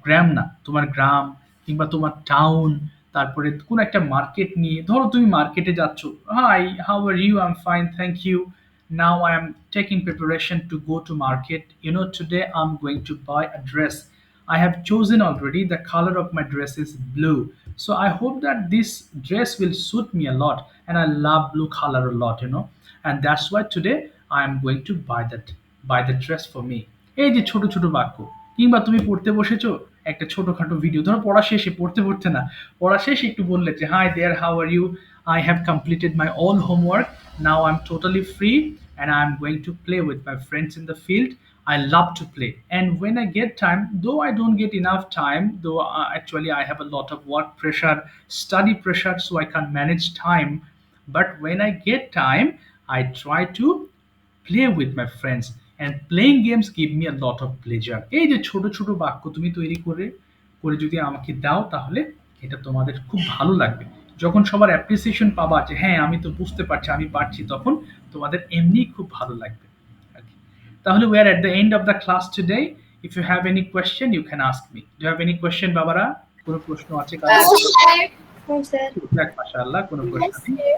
গ্রাম না, তোমার গ্রাম, কিংবা তোমার টাউন, তারপরে কোন একটা মার্কেট নিয়ে, ধরো তুমি মার্কেটে যাচ্ছ, hi, how are you? I am fine, thank you. Now I am taking preparation to go to market. Today I'm going to buy a dress. I have chosen already. The color of my dress is blue. So I hope that this dress will suit me a lot. And I love blue color a lot. And that's why today I am going to buy the dress for me. এই যে ছোট ছোট বাক্য, কিংবা তুমি পড়তে বসেছো, একটা ছোটখাটো ভিডিও, ধরো পড়া শেষে, পড়তে পড়তে না, পড়া শেষে একটু বললে যে hi there, how are you? I have completed my all homework. Now I'm totally free and I'm going to play with my friends in the field. I love to play. And when I get time, though I don't get enough time, though actually I have a lot of work pressure, study pressure, so I can't manage time. But when I get time, I try to play with my friends, and playing games give me a lot of pleasure. এই যে ছোট ছোট বাক্য তুমি তৈরি করে করে যদি আমাকে দাও, তাহলে এটা তোমাদের খুব ভালো লাগবে। যখন সবার অ্যাপ্রিসিয়েশন পাবা যে হ্যাঁ আমি তো বুঝতে পারছি, আমি পারছি, তখন তোমাদের এমনি খুব ভালো লাগবে। Okay. তাহলে we are at the end of the class today. If you have any question you can ask me. Do you have any question, বাবারা? কোনো প্রশ্ন আছে কারো? যাক, মাশাআল্লাহ, কোনো প্রশ্ন নেই।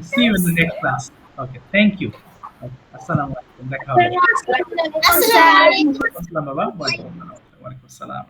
See you in the next class. Okay, thank you. Okay, আসসালামু আলাইকুম, দেখা হবে। আসসালাম বাবা, ওয়ালাইকুম আসসালাম।